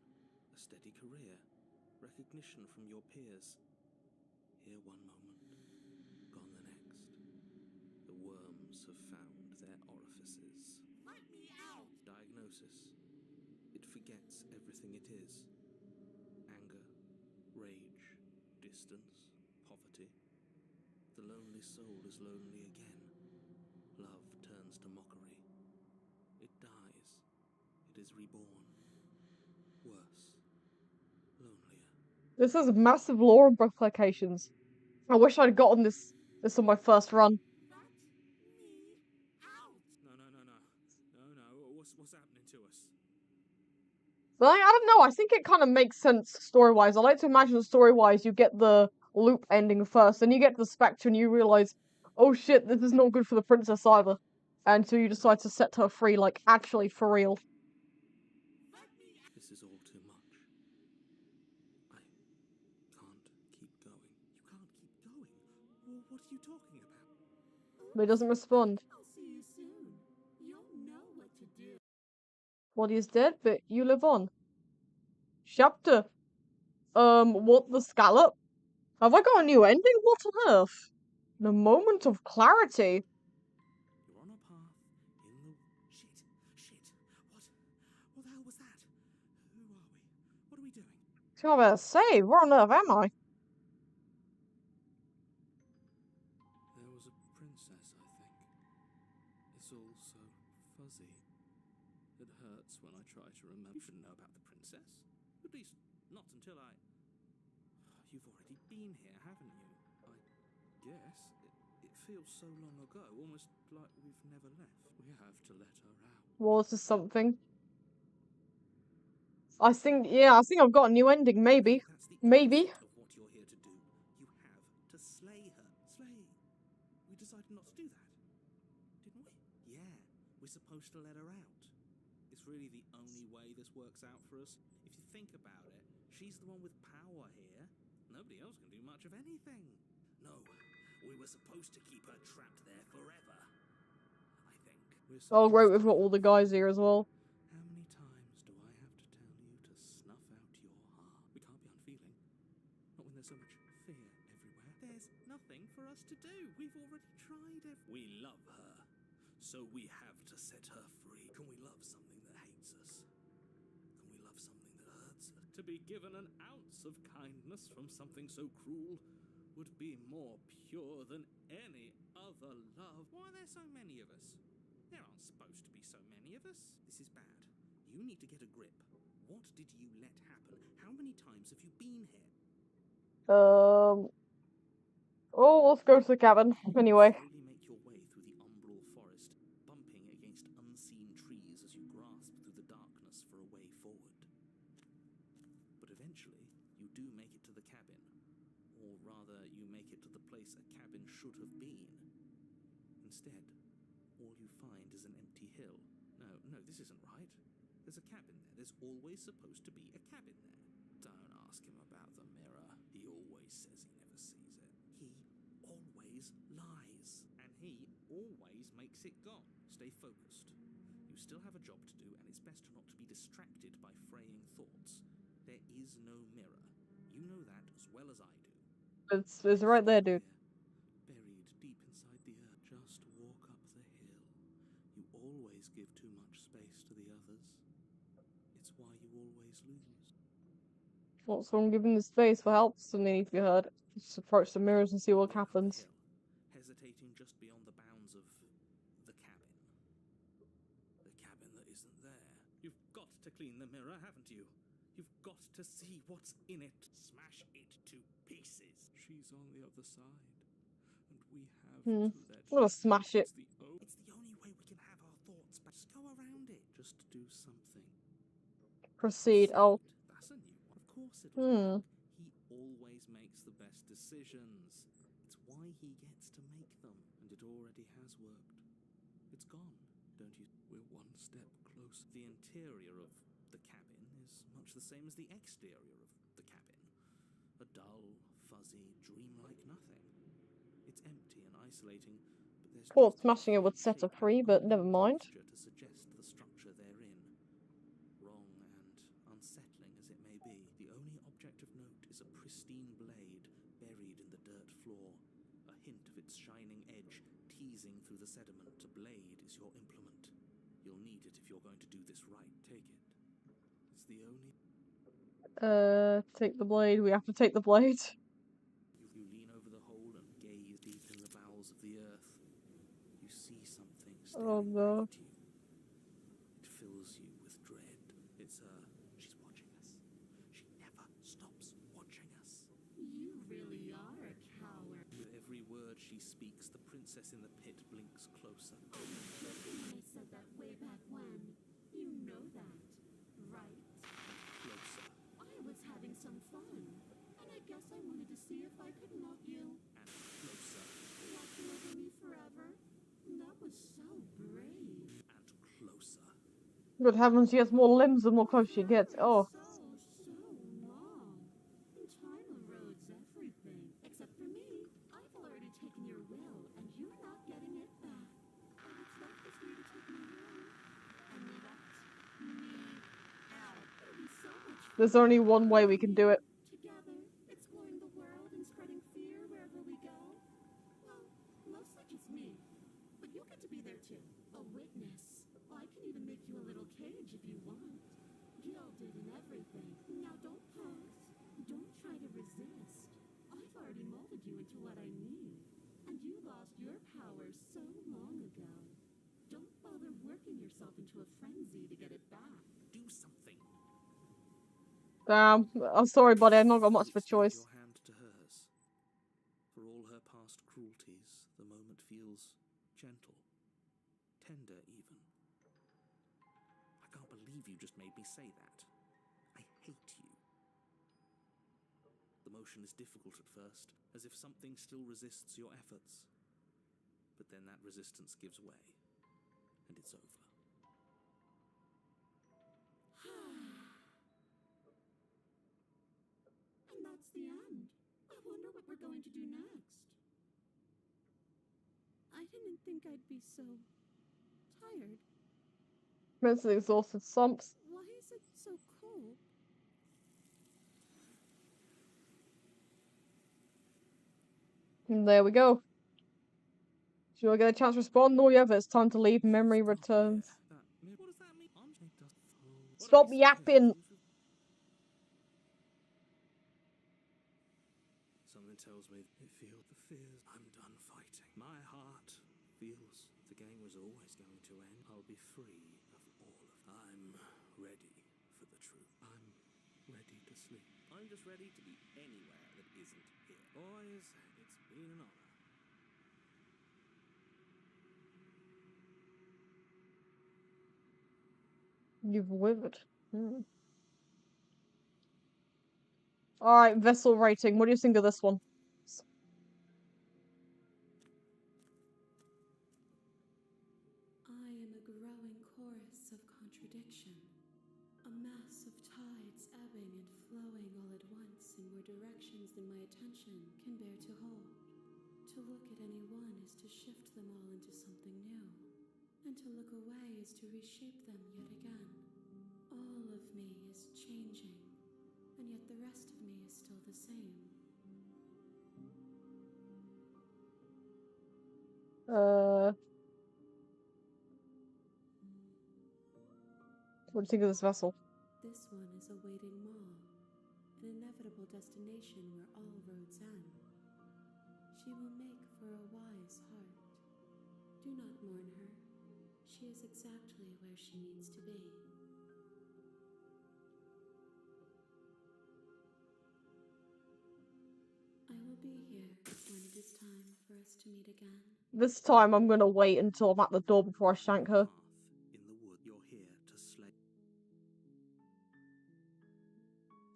A steady career. Recognition from your peers. Here one moment. Gone the next. The worms have found their orifices. Let me out. Diagnosis. It forgets everything it is. Anger, rage, distance, poverty. The lonely soul is lonely again. Love turns to mockery. It dies. It is reborn. Worse. Lonelier. This is massive lore implications. I wish I'd gotten this on my first run. Let me out. No. What's happening to us? But I don't know, I think it kind of makes sense story-wise. I like to imagine story-wise you get the loop ending first, then you get to the Spectre and you realise, oh shit, this is not good for the princess either. And so you decide to set her free, like, actually for real. This is all too much. I can't keep going. You can't keep going? Well, what are you talking about? But he doesn't respond. I'll see you soon. You'll know what to do. Body is dead, but you live on. Chapter. What the scallop? Have I got a new ending? What on earth? The moment of clarity. You're on a path in the... Shit. What the hell was that? Who are we? What are we doing? So I better say, where on earth am I? There was a princess, I think. It's all so fuzzy. It hurts when I try to remember. You shouldn't know about the princess. At least, not until I... You've already been here, haven't you? I guess. It feels so long ago, almost like we've never left. We have to let her out. Was this something? I think I've got a new ending, maybe. That's the Maybe. opposite of what you're here to do. You have to slay her. Slay. We decided not to do that, didn't we? Yeah, we're supposed to let her out. It's really the only way this works out for us. If you think about it, she's the one with power here. Nobody else can do much of anything. No, we were supposed to keep her trapped there forever. I think. Oh great, we've got all the guys here as well. How many times do I have to tell you to snuff out your heart? We can't be unfeeling. Not when there's so much fear everywhere. There's nothing for us to do. We've already tried it. We love her, so we have to set her free. Can we love something that hates us? Can we love something that hurts us? To be given an ounce of kindness from something so cruel would be more pure than any other love. Why are there so many of us? There aren't supposed to be so many of us. This is bad. You need to get a grip. What did you let happen? How many times have you been here? Oh, let's go to the cabin. Anyway. Slowly make your way through the umbral forest, bumping against unseen trees as you grasp through the darkness for a way forward. But eventually, you do make it to the cabin. Or rather, you make it to the place a cabin should have been. Instead, all you find is an empty hill. No, this isn't right. There's a cabin there. There's always supposed to be a cabin there. Don't ask him about the mirror. He always says he never sees it. He always lies. And he always makes it gone. Stay focused. You still have a job to do, and it's best not to be distracted by fraying thoughts. There is no mirror. You know that as well as I do. It's right there, dude. Buried deep inside the earth. Just walk up the hill. You always give too much space to the others. It's why you always lose. What's wrong giving the space for help? Something needs to be heard. Just approach the mirrors and see what Walk up the happens. hill, hesitating just beyond the bounds of the cabin. The cabin that isn't there. You've got to clean the mirror, haven't you? You've got to see what's in it. Smash it to pieces. She's on the other side. And we have to let I'm gonna smash it. It's the only way we can have our thoughts back. Just go around it. Just do something. Proceed. Oh. That's a new one. Of course it'll work. He always makes the best decisions. It's why he gets to make them. And it already has worked. It's gone, don't you? We're one step closer. The interior of the cabin is much the same as the exterior of the cabin. A dull, fuzzy, dreamlike nothing. It's empty and isolating, but there's Thought smashing it would set her free, but never mind. to suggest the structure they're in. Wrong and unsettling as it may be, the only object of note is a pristine blade buried in the dirt floor, a hint of its shining edge teasing through the sediment. A blade is your implement. You'll need it if you're going to do this right. Take it. It's the only... Take the blade. We have to take the blade. You lean over the hole and gaze deep in the bowels of the earth. You see something staring back at you. It fills you with dread. It's her. She's watching us. She never stops watching us. You really are a coward. With every word she speaks, the princess in the pit blinks closer. I said that way back when. You know that, right? Closer. I was having some fun, and I guess I wanted to see if I could knock you. And closer. Walk you over me forever? That was so brave. And closer. Good heavens, she has more limbs the more close she gets. Oh. So long. Time erodes everything. Except for me. I've already taken your will, and you're not getting it back. All that's left is for you to take me away. And let me out. It'll be so much fun. There's only one way we can do it. Together, exploring the world and spreading fear wherever we go. Well, mostly just me. But you'll get to be there too. A witness. I can even make you a little cage if you want. Gilded and everything. Now don't pose. Don't try to resist. I've already molded you into what I need. And you lost your power so long ago. Don't bother working yourself into a frenzy to get it back. Do something. Damn. I'm sorry, buddy. I've not got much of a choice. Your hand to hers. For all her past cruelties, the moment feels gentle. Tender, even. I can't believe you just made me say that. I hate you. The motion is difficult at first, as if something still resists your efforts. But then that resistance gives way, and it's over. And that's the end. I wonder what we're going to do next. I didn't think I'd be so tired. Mentally exhausted sumps. Why is it so cold? And there we go. Do you get a chance to respond? No, yeah, but it's time to leave. Memory returns. What does that mean? Stop yapping! Something tells me it feels the fears. I'm done fighting. My heart feels the game was always going to end. I'll be free of all of. I'm ready for the truth. I'm ready to sleep. I'm just ready to be anywhere that isn't here. Boys, it's been an honor. You've withered. Alright, vessel rating. What do you think of this one? I am a growing chorus of contradiction, a mass of tides ebbing and flowing all at once in more directions than my attention can bear to hold. To look at any one is to shift them all into something new, and to look away is to reshape them yet again. All of me is changing, and yet the rest of me is still the same. What do you think of this vessel? This one is a waiting maw, an inevitable destination where all roads end. She will make for a wise heart. Do not mourn her. She is exactly where she needs to be. I will be here when it is time for us to meet again. This time I'm gonna wait until I'm at the door before I shank her. In the wood, you're here to slay.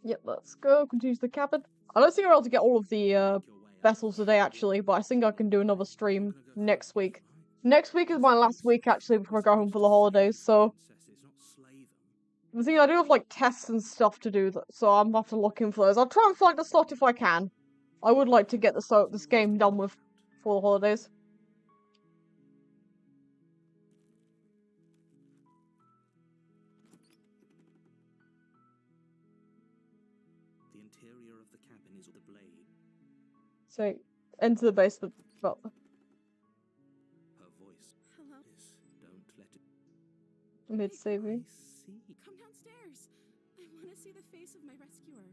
Yep, let's go. Continue to the cabin. I don't think I'm able to get all of the vessels today actually, but I think I can do another stream next week. Next week is my last week actually before I go home for the holidays, so the thing I do have like tests and stuff to do, so I'm gonna have to look in for those. I'll try and find a slot if I can. I would like to get this game done with for the holidays. The interior of the cabin is the blade. So, enter the basement. Well, Her voice Hello? is don't let it. mid-saving. See. Come downstairs. I want to see the face of my rescuer.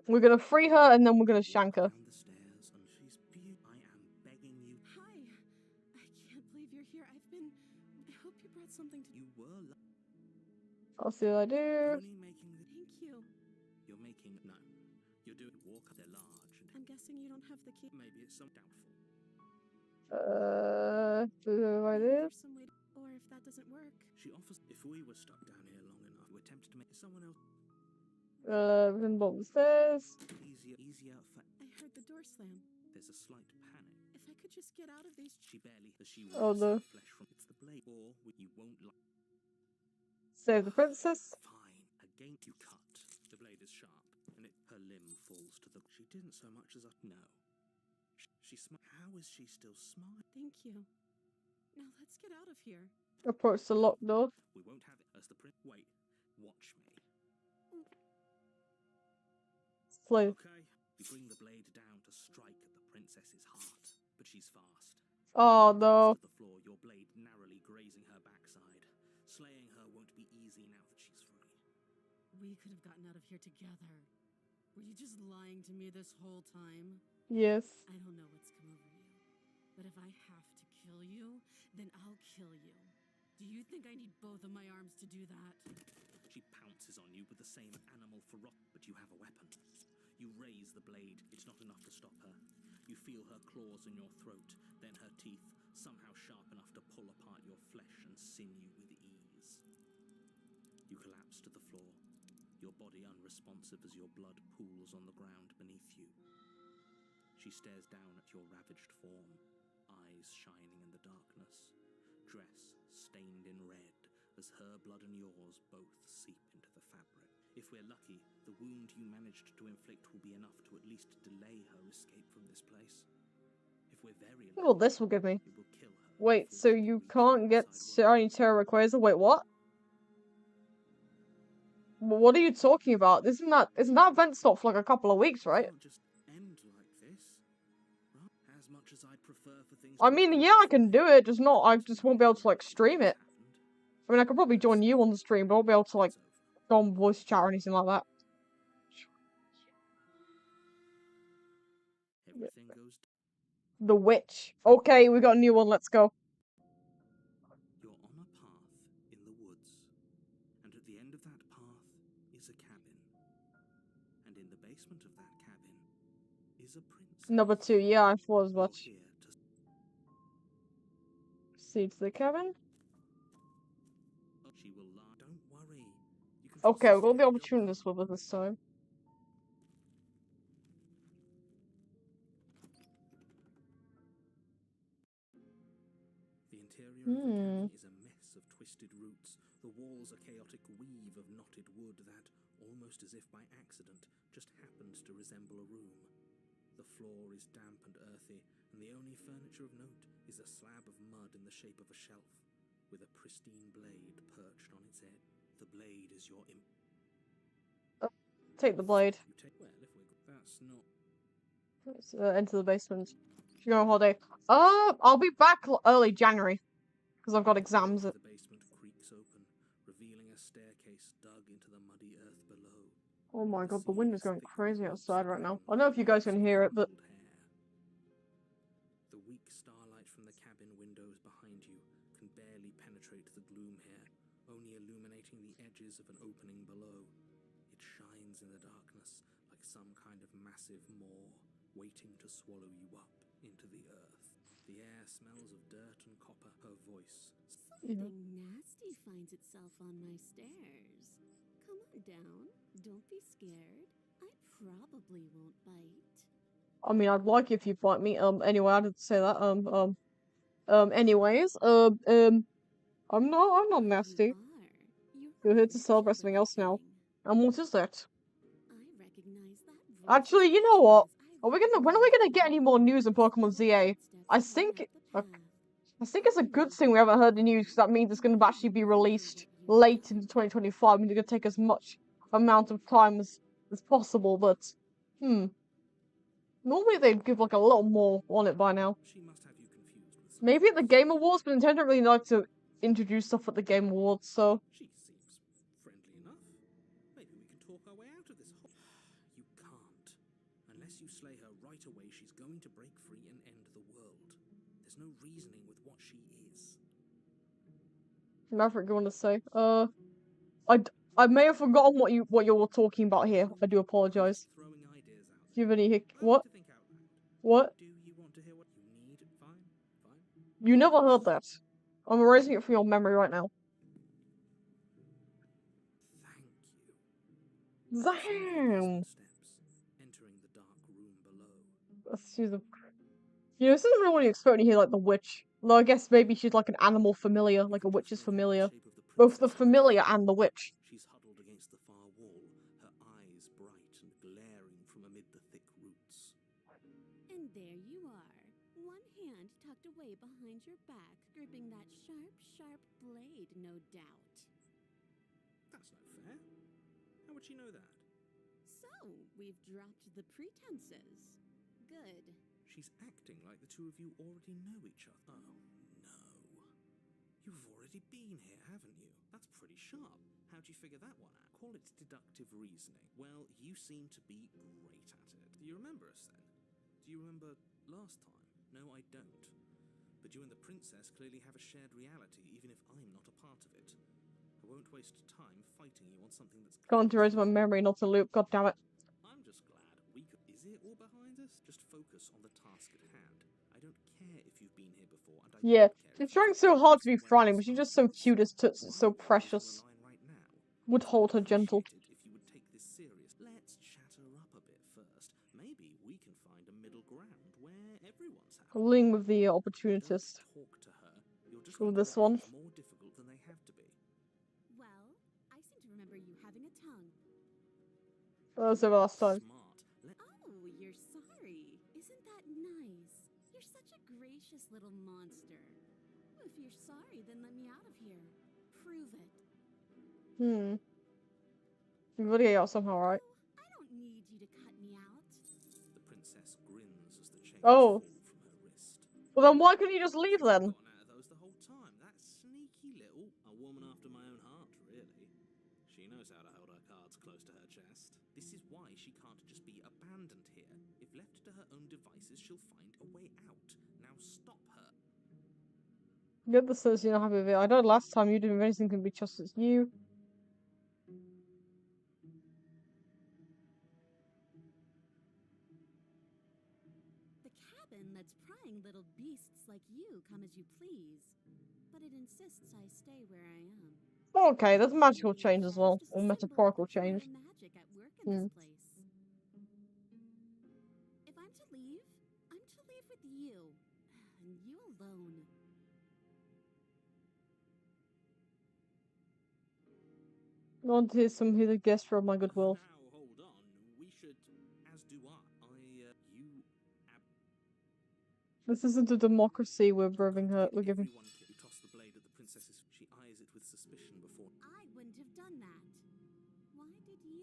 We're gonna free her and then we're gonna shank her. Down the stairs, and she's beautiful. I am begging you. Hi. I can't believe you're here. I hope you brought something to. You were I'll see what I do. only making the. Thank you. You're making no. You're doing walk. They're large, and I'm guessing you don't have the key. maybe it's some doubtful. Do I do? There's some way to, or if that doesn't work. She offers. If we were stuck down here long enough, we attempt to make someone else Then bottom the stairs. easier for. I heard the door slam. There's a slight panic. If I could just get out of these. She barely. As she Oh, rips no. the flesh from. It's the blade, or you won't like. Save the princess. Fine. Again, you cut. The blade is sharp, and her limb falls to the. She didn't so much as no. How is she still smiling? Thank you. Now let's get out of here. Approach the locked door. We won't have it as the prince. Wait, watch me. Slay. Okay. You bring the blade down to strike at the princess's heart, but she's fast. Oh She no. falls to the floor, your blade narrowly grazing her backside. Slaying her won't be easy now that she's free. We could have gotten out of here together. Were you just lying to me this whole time? Yes. I don't know what's come over you, but if I have to kill you, then I'll kill you. Do you think I need both of my arms to do that? She pounces on you with the same animal ferocity, but you have a weapon. You raise the blade. It's not enough to stop her. You feel her claws in your throat, then her teeth, somehow sharp enough to pull apart your flesh and sinew with ease. You collapse to the floor, your body unresponsive as your blood pools on the ground beneath you. She stares down at your ravaged form, eyes shining in the darkness, dress stained in red as her blood and yours both seep into the fabric. If we're lucky, the wound you managed to inflict will be enough to at least delay her escape from this place. If we're very lucky, Well, this will give me. it will kill her. Wait, before so she you reaches can't the get outside world. Shiny Terror Rayquaza? Wait, what? What are you talking about? Isn't that event stop for like a couple of weeks, right? Can't just end like this. Right? As much as I'd prefer for things I to mean, have yeah, I gone can do it, just not. I just won't be able to like stream it. happened, I mean, I could probably join you on the stream, but I won't be able to like it's over. go on voice chat or anything like that. Everything goes. The witch. Okay, we got a new one. Let's go. You're on a path in the woods, and at the end of that path is a cabin. And in the basement of that cabin is a princess. Number 2. Yeah, I thought as You're much. here to Proceed to the cabin. She will lie. Don't worry. You can Okay, trust we're gonna be your able to tune gut. this with her this time. interior of the cabin is a mess of twisted roots. The walls a chaotic weave of knotted wood that, almost as if by accident, just happens to resemble a room. The floor is damp and earthy, and the only furniture of note is a slab of mud in the shape of a shelf, with a pristine blade perched on its edge. The blade is your Take the blade. That's not. Let's enter the basement. Go on holiday. I'll be back early January because I've got exams. The basement creaks open, revealing a staircase dug into the muddy earth below. Oh my god, the wind is going crazy outside right now. I don't know if you guys can hear it, but the weak starlight from the cabin windows behind you can barely penetrate the gloom here, only illuminating the edges of an opening below. It shines in the darkness like some kind of massive maw waiting to swallow you up into the earth. The air smells of dirt and copper. Her voice. Something nasty finds itself on my stairs. Come on down. Don't be scared. I probably won't bite. I mean, I'd like if you bite me. Anyway, I didn't say that. Anyways, I'm not nasty. You're here to celebrate something else now. And what is that? I recognize that voice. Actually, you know what? When are we gonna get any more news on Pokemon ZA? I think it's a good thing we haven't heard the news, because that means it's gonna actually be released late into 2025, and it's gonna take as much amount of time as possible, but normally they'd give like a little more on it by now. She must have you confused with some. Maybe at the Game Awards, but Nintendo really like to introduce stuff at the Game Awards, so She seems friendly enough. Maybe we can talk our way out of this hole. You can't. Unless you slay her right away, she's going to break free and end the world. There's no reasoning with what she is. Maverick, you want to say? I may have forgotten what you were talking about here. I do apologize. Throwing ideas out. Do you have any Allow what? me to think out loud. What? Do you want to hear what you need? Fine. You never heard that. I'm erasing it from your memory right now. Thank you. Damn. Steps, entering the dark room below. She's a... You know, this isn't really what you expect when you hear like the witch. Though I guess maybe she's like an animal familiar, like a witch's familiar. Both the familiar and the witch. She's huddled against the far wall, her eyes bright and glaring from amid the thick roots. And there you are. One hand tucked away behind your back, gripping that sharp blade, no doubt. That's no fair. How would she know that? So, we've dropped the pretenses. Good. She's acting like the two of you already know each other. Oh, no. You've already been here, haven't you? That's pretty sharp. How'd you figure that one out? Call it deductive reasoning. Well, you seem to be great at it. Do you remember us then? Do you remember last time? No, I don't. But you and the princess clearly have a shared reality, even if I'm not a part of it. I won't waste time fighting you on something that's... Gone to erase my memory, not to loop. God damn it. I'm just glad we could... Is it all behind us? Just focus on the task at hand. I don't care if you've been here before, and I Yeah, don't care she's if trying you've so been hard to be here frowning, but when she's it's just so time. cute as toots. It's so Well, precious. she's on the line right now. Would hold her gentle. Appreciate it if you would take this serious. Let's chat her up a bit first. Maybe we can find a middle ground where everyone's happy. Calling with the Don't opportunist. talk to her. You're just With going to this make one. things more difficult than they have to be. Well, I seem to remember you having a tongue. That was the last time. Smart. Oh, you're sorry. Isn't that nice? You're such a gracious little monster. If you're sorry, then let me out of here. Prove it. We gotta get out somehow, right? I don't need you to cut me out. The princess grins as the chains Oh. fall from her wrist. Well then why couldn't you just leave then? Gotten out of those the whole time. That sneaky little... A woman after my own heart, really. She knows how to hold her cards close to her chest. This is why she can't just be abandoned here. If left to her own devices, she'll find a way out. Now stop her. Get the sense you're not happy with it. I know last time you didn't have anything can be trusted as you. The cabin lets prying little beasts like you come as you please. But it insists I stay where I am. Okay, there's magical change as well. Or Just a symbol of metaphorical the power change. magic at work in this place. If I'm to leave with you. And you alone. want to hear some hidden gesture of my goodwill. Now, hold on. We should, as do you This isn't a democracy we're giving her. We're giving. everyone you toss the blade at the princess's. She eyes it with suspicion before I wouldn't have done that. Why did you?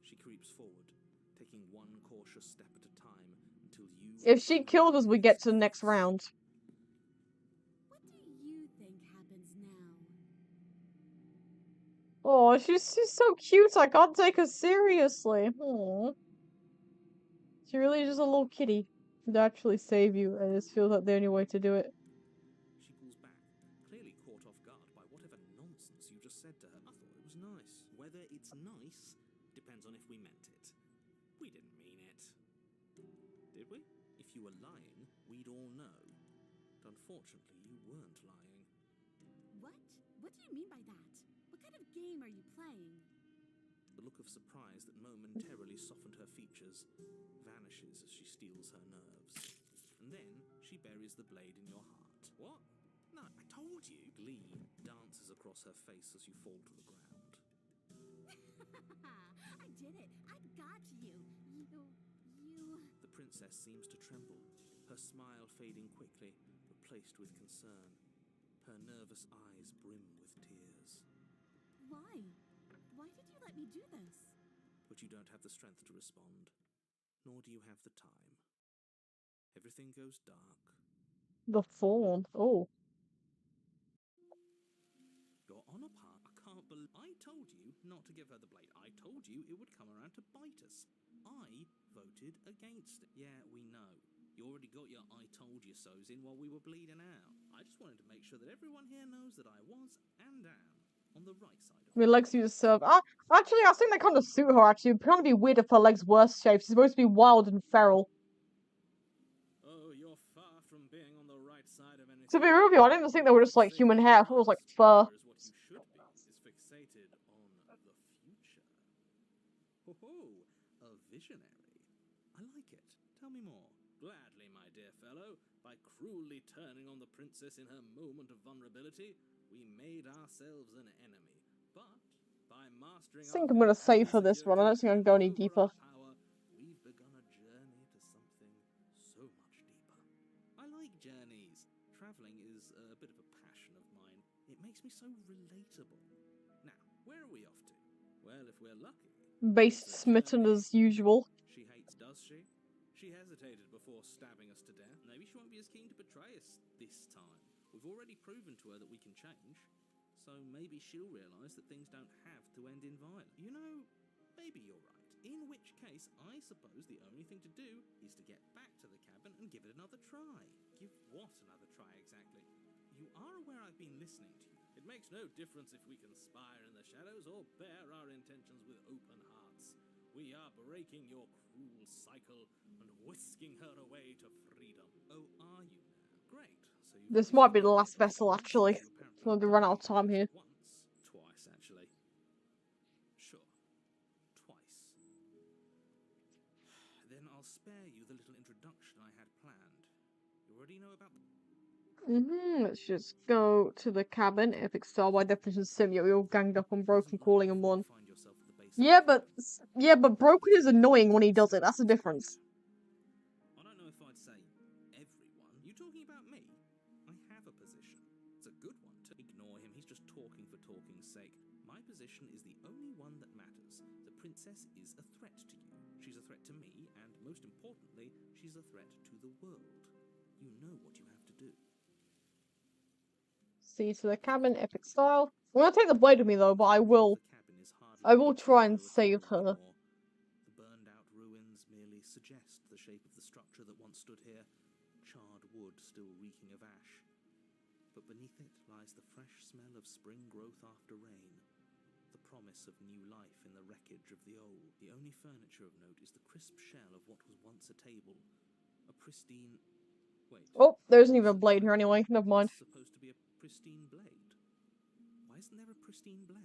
she creeps forward, taking one cautious step at a time until you. If she killed us, we get to the next round. What do you think happens now? Oh, she's so cute. I can't take her seriously. Aww. She really is just a little kitty. Could actually save you, and this feels like the only way to do it. She pulls back, clearly caught off guard by whatever nonsense you just said to her. I thought it was nice. Whether it's nice depends on if we meant it. We didn't mean it. Did we? If you were lying, we'd all know. But unfortunately, you weren't lying. What? What do you mean by that? What kind of game are you playing? The look of surprise that momentarily softened her features vanishes as she steals her nerves. And then she buries the blade in your heart. What? No, I told you. Glee dances across her face as you fall to the ground. I did it. I got you. You. The princess seems to tremble, her smile fading quickly, replaced with concern. Her nervous eyes brim with tears. Why? Why did you let me do this? But you don't have the strength to respond, nor do you have the time. Everything goes dark. The fawn. Oh. You're on a path. I can't believe. I told you not to give her the blade. I told you it would come around to bite us. I voted against it. Yeah, we know. You already got your I told you so's in while we were bleeding out. I just wanted to make sure that everyone here knows that I was and am on the right side of He likes you to serve. Actually, I think they kind of suit her. Actually, it'd kind of be weird if her legs were shaped. She's supposed to be wild and feral. Oh, you're far from being on the right side of anything. To be real with you, I didn't even think they were just like human hair. I thought it was like fur. Whereas what you should be is fixated on the future. Ho-ho, a visionary. I like it. Tell me more. Gladly, my dear fellow. By cruelly turning on the princess in her moment of vulnerability, we made ourselves an enemy. But by mastering I think I'm gonna save for this one. I don't think I can go any over deeper. our power, we've begun a journey to something so much deeper. I like journeys. Traveling is a bit of a passion of mine. It makes me so relatable. Now, where are we off to? Well, if we're lucky. Based it's a smitten journey. as usual. She hates, does she? She hesitated before stabbing us to death. Maybe she won't be as keen to betray us this time. We've already proven to her that we can change. So maybe she'll realise that things don't have to end in violence. You know, maybe you're right. In which case, I suppose the only thing to do is to get back to the cabin and give it another try. Give what another try exactly? You are aware I've been listening to you. It makes no difference if we conspire in the shadows or bear our intentions with open hearts. We are breaking your cruel cycle and whisking her away to freedom. Oh, are you now? Great. So This might be the last vessel, actually. I'm gonna run out of time here. Once, twice, actually. Sure, twice. Then I'll spare you the little introduction I had planned. You already know about. Let's just go to the cabin. Epic style by definition sim. Yeah, we all ganged up on Broken Calling and won. Find yourself at the base. Yeah, but Broken is annoying when he does it. That's the difference. I don't know if I'd say everyone. You talking about me? I have a position. It's a good one. To ignore him, he's just talking for talking's sake. My position is the only one that matters. The princess is a threat to you. She's a threat to me, and most importantly, she's a threat to the world. You know what you have to do. See to the cabin, epic style. I'm gonna take the blade with me though, but I will try and save her. The burned out ruins merely suggest the shape of the structure that once stood here, charred wood still reeking of ash. But beneath it lies the fresh smell of spring growth after rain, the promise of new life in the wreckage of the old. The only furniture of note is the crisp shell of what was once a table, a pristine... Wait. Oh, there isn't even a blade here anyway. Never mind. It's supposed to be a pristine blade. Why isn't there a pristine blade?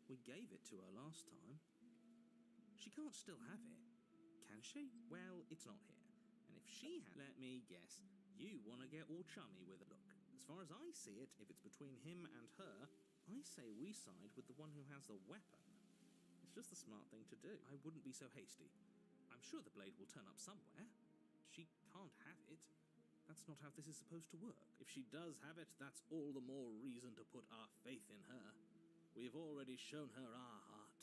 We gave it to her last time. She can't still have it, can she? Well, it's not here. And if she had, let me guess, you want to get all chummy with it. Look, as far as I see it, if it's between him and her, I say we side with the one who has the weapon. It's just the smart thing to do. I wouldn't be so hasty. I'm sure the blade will turn up somewhere. She can't have it. That's not how this is supposed to work. If she does have it, that's all the more reason to put our faith in her. We have already shown her our heart.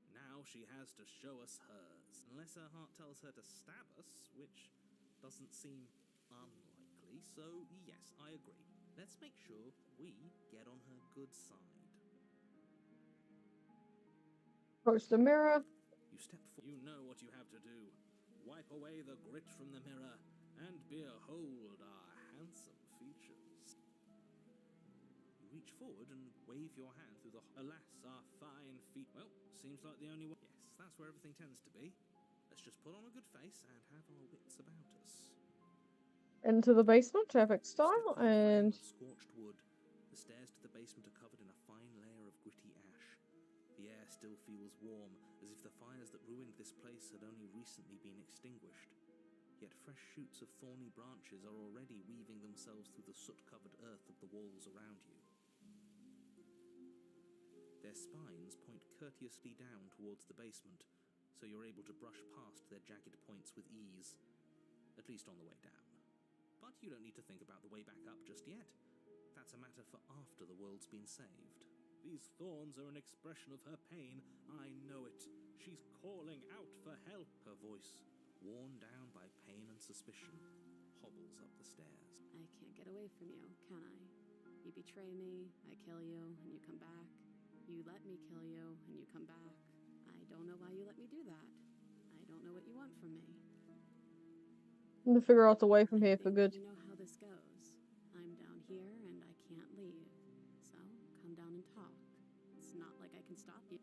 Now she has to show us hers. Unless her heart tells her to stab us, which doesn't seem unlikely, so yes, I agree. Let's make sure we get on her good side. Approach the mirror. You step forward. You know what you have to do. Wipe away the grit from the mirror, and behold our handsome features. You reach forward and wave your hand through the... Alas, our fine feet... Well, seems like the only one... Yes, that's where everything tends to be. Let's just put on a good face and have our wits about us. Into the basement, epic style, and... Scorched wood. The stairs to the basement are covered in a fine layer of gritty ash. The air still feels warm, as if the fires that ruined this place had only recently been extinguished. Yet fresh shoots of thorny branches are already weaving themselves through the soot-covered earth of the walls around you. Their spines point courteously down towards the basement, so you're able to brush past their jagged points with ease, at least on the way down. But you don't need to think about the way back up just yet. That's a matter for after the world's been saved. These thorns are an expression of her pain. I know it. She's calling out for help. Her voice, worn down by pain and suspicion, hobbles up the stairs. I can't get away from you, can I? You betray me, I kill you, and you come back. You let me kill you, and you come back. I don't know why you let me do that. I don't know what you want from me. I'm gonna figure out the way from here for good. You know how this goes. I'm down here, and I can't leave. So, come down and talk. It's not like I can stop you.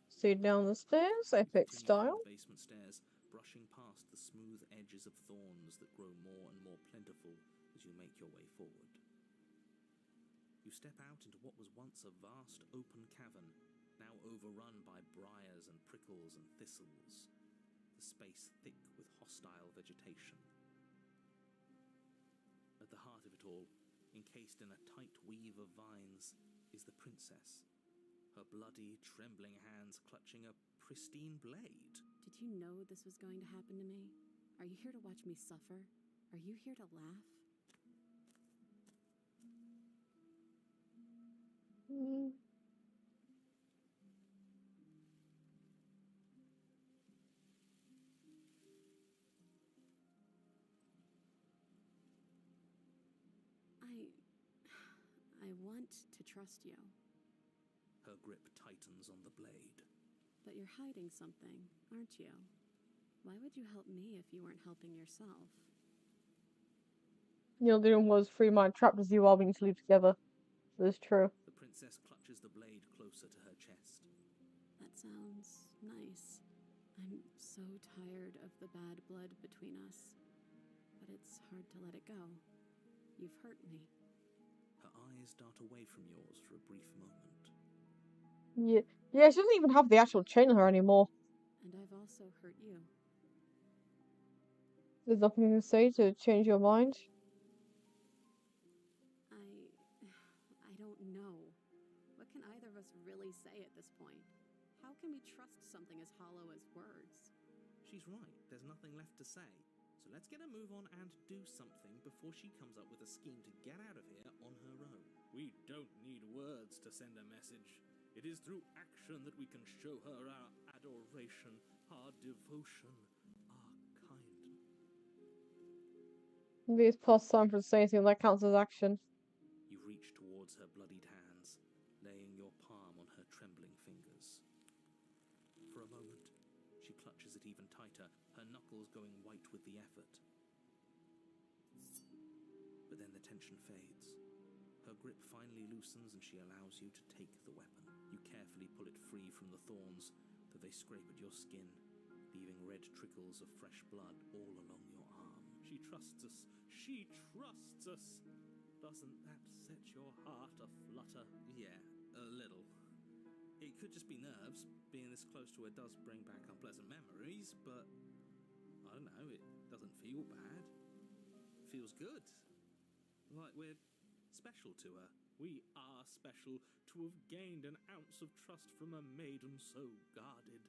See down the stairs, epic style. The basement stairs, brushing past the smooth edges of thorns that grow more and more plentiful as you make your way forward. You step out into what was once a vast open cavern, now overrun by briars and prickles and thistles, the space thick with hostile vegetation. At the heart of it all, encased in a tight weave of vines, is the princess, her bloody, trembling hands clutching a pristine blade. Did you know this was going to happen to me? Are you here to watch me suffer? Are you here to laugh? I want to trust you. Her grip tightens on the blade. But you're hiding something, aren't you? Why would you help me if you weren't helping yourself? You know, the room was free mind trapped as you are when you sleep together. That's true. The princess clutches the blade closer to her chest. That sounds nice. I'm so tired of the bad blood between us. But it's hard to let it go. You've hurt me. Her eyes dart away from yours for a brief moment. Yeah, she doesn't even have the actual chain on her anymore. And I've also hurt you. There's nothing you can say to change your mind. I don't know. What can either of us really say at this point? How can we trust something as hollow as words? She's right. There's nothing left to say. So let's get a move on and do something before she comes up with a scheme to get out of here on her own. We don't need words to send a message. It is through action that we can show her our adoration, our devotion, our kindness. Maybe it's past time for saying anything that counts as action. You reach towards her bloodied hands, laying your palm on her trembling fingers. For a moment, she clutches it even tighter, her knuckles going white with the effort. But then the tension fades. Her grip finally loosens and she allows you to take the weapon. You carefully pull it free from the thorns, though they scrape at your skin, leaving red trickles of fresh blood all along your arm. She trusts us. She trusts us. Doesn't that set your heart aflutter? Yeah, a little. It could just be nerves. Being this close to her does bring back unpleasant memories, but I don't know, it doesn't feel bad. It feels good. Like we're special to her. We are special to have gained an ounce of trust from a maiden so guarded.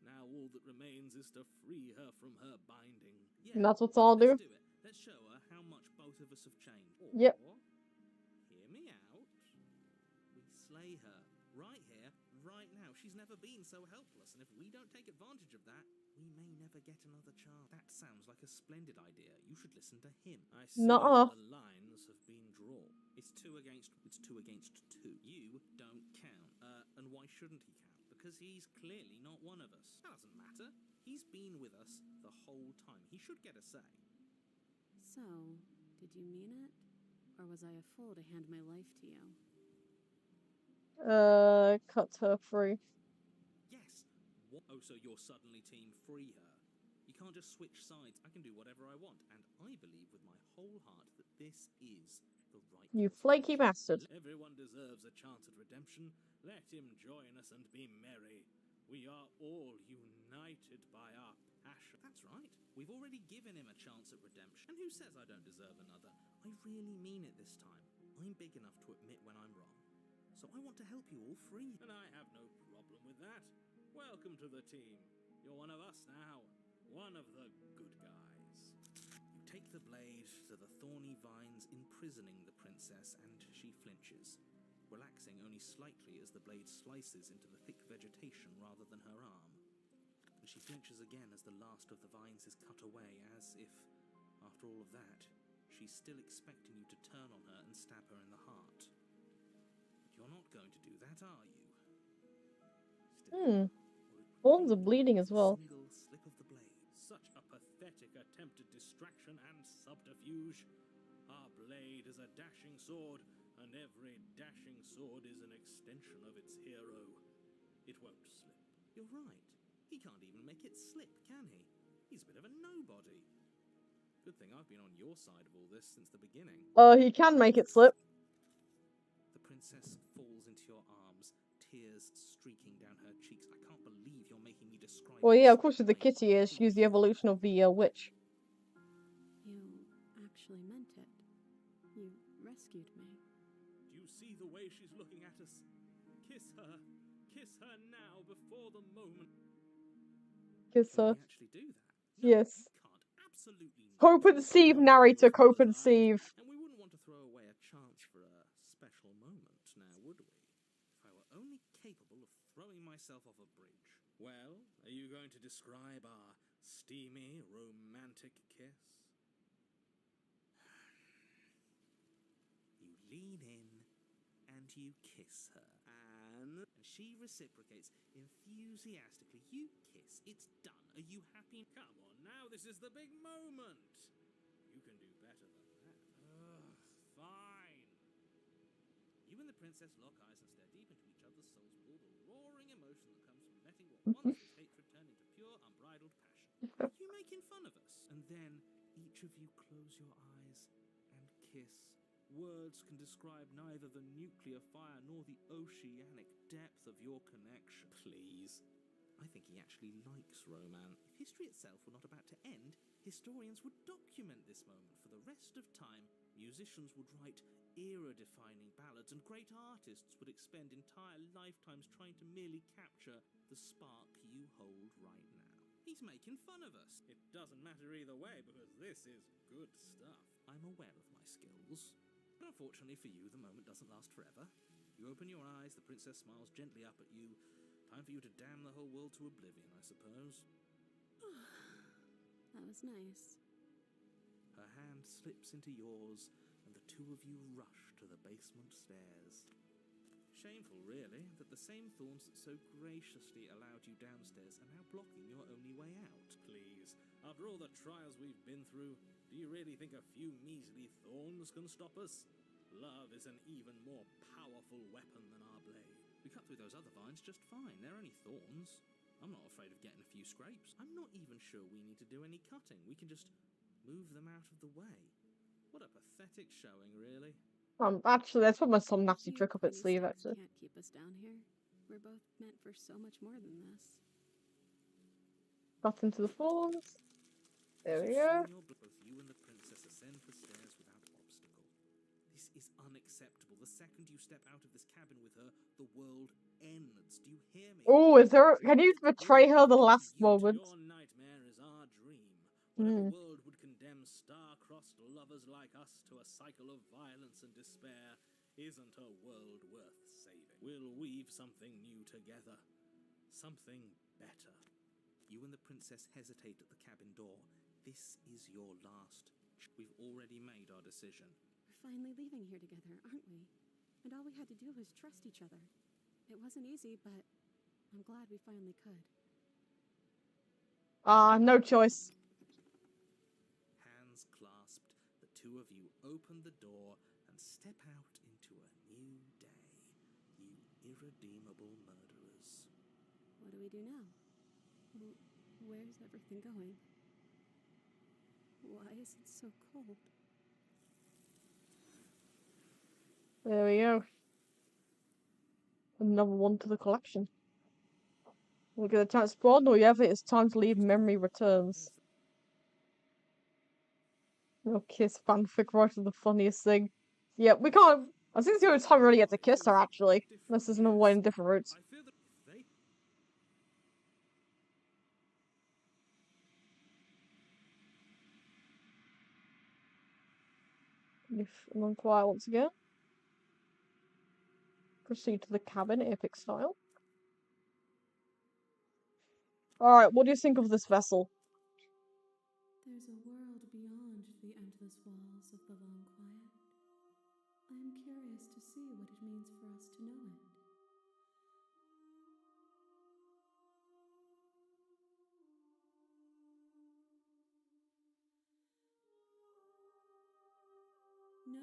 Now all that remains is to free her from her binding. Yeah, And that's what I'll do. let's do it. Let's show her how much both of us have changed. Or, Yep. hear me out. We slay her right here, right now. She's never been so helpless, and if we don't take advantage of that, we may never get another chance. That sounds like a splendid idea. You should listen to him. I see Nuh-uh. that the lines have been drawn. It's two against two. You don't count. And why shouldn't he count? Because he's clearly not one of us. That doesn't matter. He's been with us the whole time. He should get a say. So, did you mean it? Or was I a fool to hand my life to you? Cut her free. Yes. What? Oh, so you're suddenly team free her. You can't just switch sides. I can do whatever I want, and I believe with my whole heart that this is the right You course of flaky action. bastard. Everyone deserves a chance at redemption. Let him join us and be merry. We are all united by our passion. That's right. We've already given him a chance at redemption. And who says I don't deserve another? I really mean it this time. I'm big enough to admit when I'm wrong. So I want to help you all free. And I have no problem with that. Welcome to the team. You're one of us now. One of the good guys. You take the blade to the thorny vines imprisoning the princess, and she flinches, relaxing only slightly as the blade slices into the thick vegetation rather than her arm. And she flinches again as the last of the vines is cut away, as if, after all of that, she's still expecting you to turn on her and stab her in the heart. But you're not going to do that, are you? Still, Bones are bleeding as well. single slip of the blade. Such a pathetic attempt at distraction and subterfuge. Our blade is a dashing sword, and every dashing sword is an extension of its hero. It won't slip. You're right. He can't even make it slip, can he? He's a bit of a nobody. Good thing I've been on your side of all this since the beginning. He can make it slip. The princess falls into your arms, tears streaking down her cheeks. I can't believe you're making me describe. Well, yeah, of this. course, with the kitty is she's the evolution of the witch. You actually meant it. You rescued me. Do you see the way she's looking at us? Kiss her. Kiss her now before the moment. Kiss Can her. we actually do that? No, Yes. you can't. Absolutely not. Cope and Sieve, narrator, cope and Sieve. And we wouldn't want to throw away a chance for a special moment now, would we? If I were only capable of throwing myself off a bridge. Well, are you going to describe our steamy, romantic kiss? You lean in and you kiss her. And she reciprocates enthusiastically. You kiss. It's done. Are you happy? Come on now, this is the big moment. You can do better than that. Fine. You and the princess lock eyes and stare deep into each other's souls with all the roaring emotion that comes from letting what once was hatred turn into pure, unbridled passion. Are you making fun of us? And then each of you close your eyes and kiss. Words can describe neither the nuclear fire nor the oceanic depth of your connection. Please. I think he actually likes romance. If history itself were not about to end, historians would document this moment for the rest of time. Musicians would write era-defining ballads, and great artists would expend entire lifetimes trying to merely capture the spark you hold right now. He's making fun of us. It doesn't matter either way, because this is good stuff. I'm aware of my skills. But unfortunately for you, the moment doesn't last forever. You open your eyes, the princess smiles gently up at you. Time for you to damn the whole world to oblivion, I suppose. That was nice. Her hand slips into yours, and the two of you rush to the basement stairs. Shameful, really, that the same thorns that so graciously allowed you downstairs are now blocking your only way out. Please, after all the trials we've been through, do you really think a few measly thorns can stop us? Love is an even more powerful weapon than our blade. We cut through those other vines just fine. They're only thorns. I'm not afraid of getting a few scrapes. I'm not even sure we need to do any cutting. We can just move them out of the way. What a pathetic showing, really. Actually, that's probably some nasty You trick up its pretty sleeve, sticks actually. can't keep us down here. We're both meant for so much more than this. Cut into the thorns. There we As you go. swing your both you and the princess ascend the stairs without obstacle. This This is unacceptable. The second you step out of this cabin with her, the world ends. Do you hear me? Oh, is there? Can you betray her the last moment? Your nightmare is our dream. Whatever world would condemn star-crossed lovers like us to a cycle of violence and despair isn't a world worth saving. We'll weave something new together. Something better. You and the princess hesitate at the cabin door. This is your last. We've already made our decision. We're finally leaving here together, aren't we? And all we had to do was trust each other. It wasn't easy, but I'm glad we finally could. No choice. Hands clasped, the two of you open the door and step out into a new day. You irredeemable murderers. What do we do now? Where's everything going? Why is it so cold? There we go. Another one to the collection. We get a chance to spawn, or you have it, it's time to leave, memory returns. No kiss fanfic right is the funniest thing. Yeah, we can't. I think it's the only time we really get to kiss her, actually. Unless there's another way in different routes. I fear that if they... If I'm on quiet once again. Proceed to the cabin, epic style. Alright, what do you think of this vessel? There's a world beyond the endless walls of the long quiet. I am curious to see what it means for us to know it. No.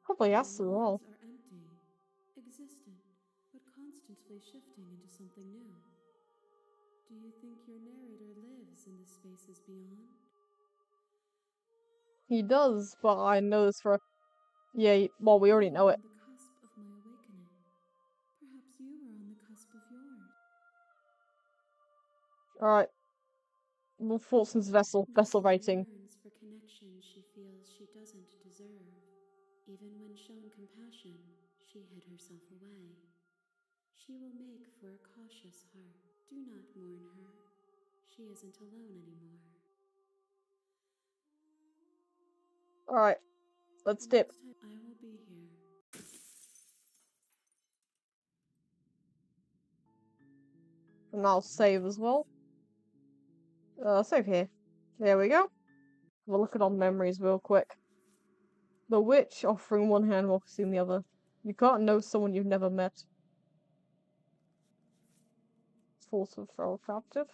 Probably the yes as well. worlds are empty, existent, but constantly shifting into something new. Do you think your narrator lives in the spaces beyond? He does, but I know this for... Yeah, well, we already know it. On the cusp of my awakening. Perhaps you are on the cusp of yours. Alright. Wolf Fortune's vessel rating. Yearns for connection she feels she doesn't deserve. Even when shown compassion, she hid herself away. She will make for a cautious heart. Do not mourn her. She isn't alone anymore. Alright. Let's dip. Next time I will be here. And I'll save as well. Save here. There we go. Have a look at our memories real quick. The witch offering one hand while kissing the other. You can't know someone you've never met. Force of feral captive.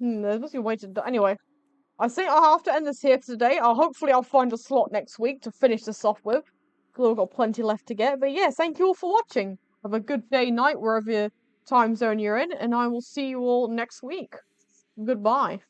There must be a way to do. Anyway, I think I'll have to end this here for today. Hopefully I'll find a slot next week to finish this off with. Because I've got plenty left to get. But yeah, thank you all for watching. Have a good day, night, wherever time zone you're in, and I will see you all next week. Goodbye.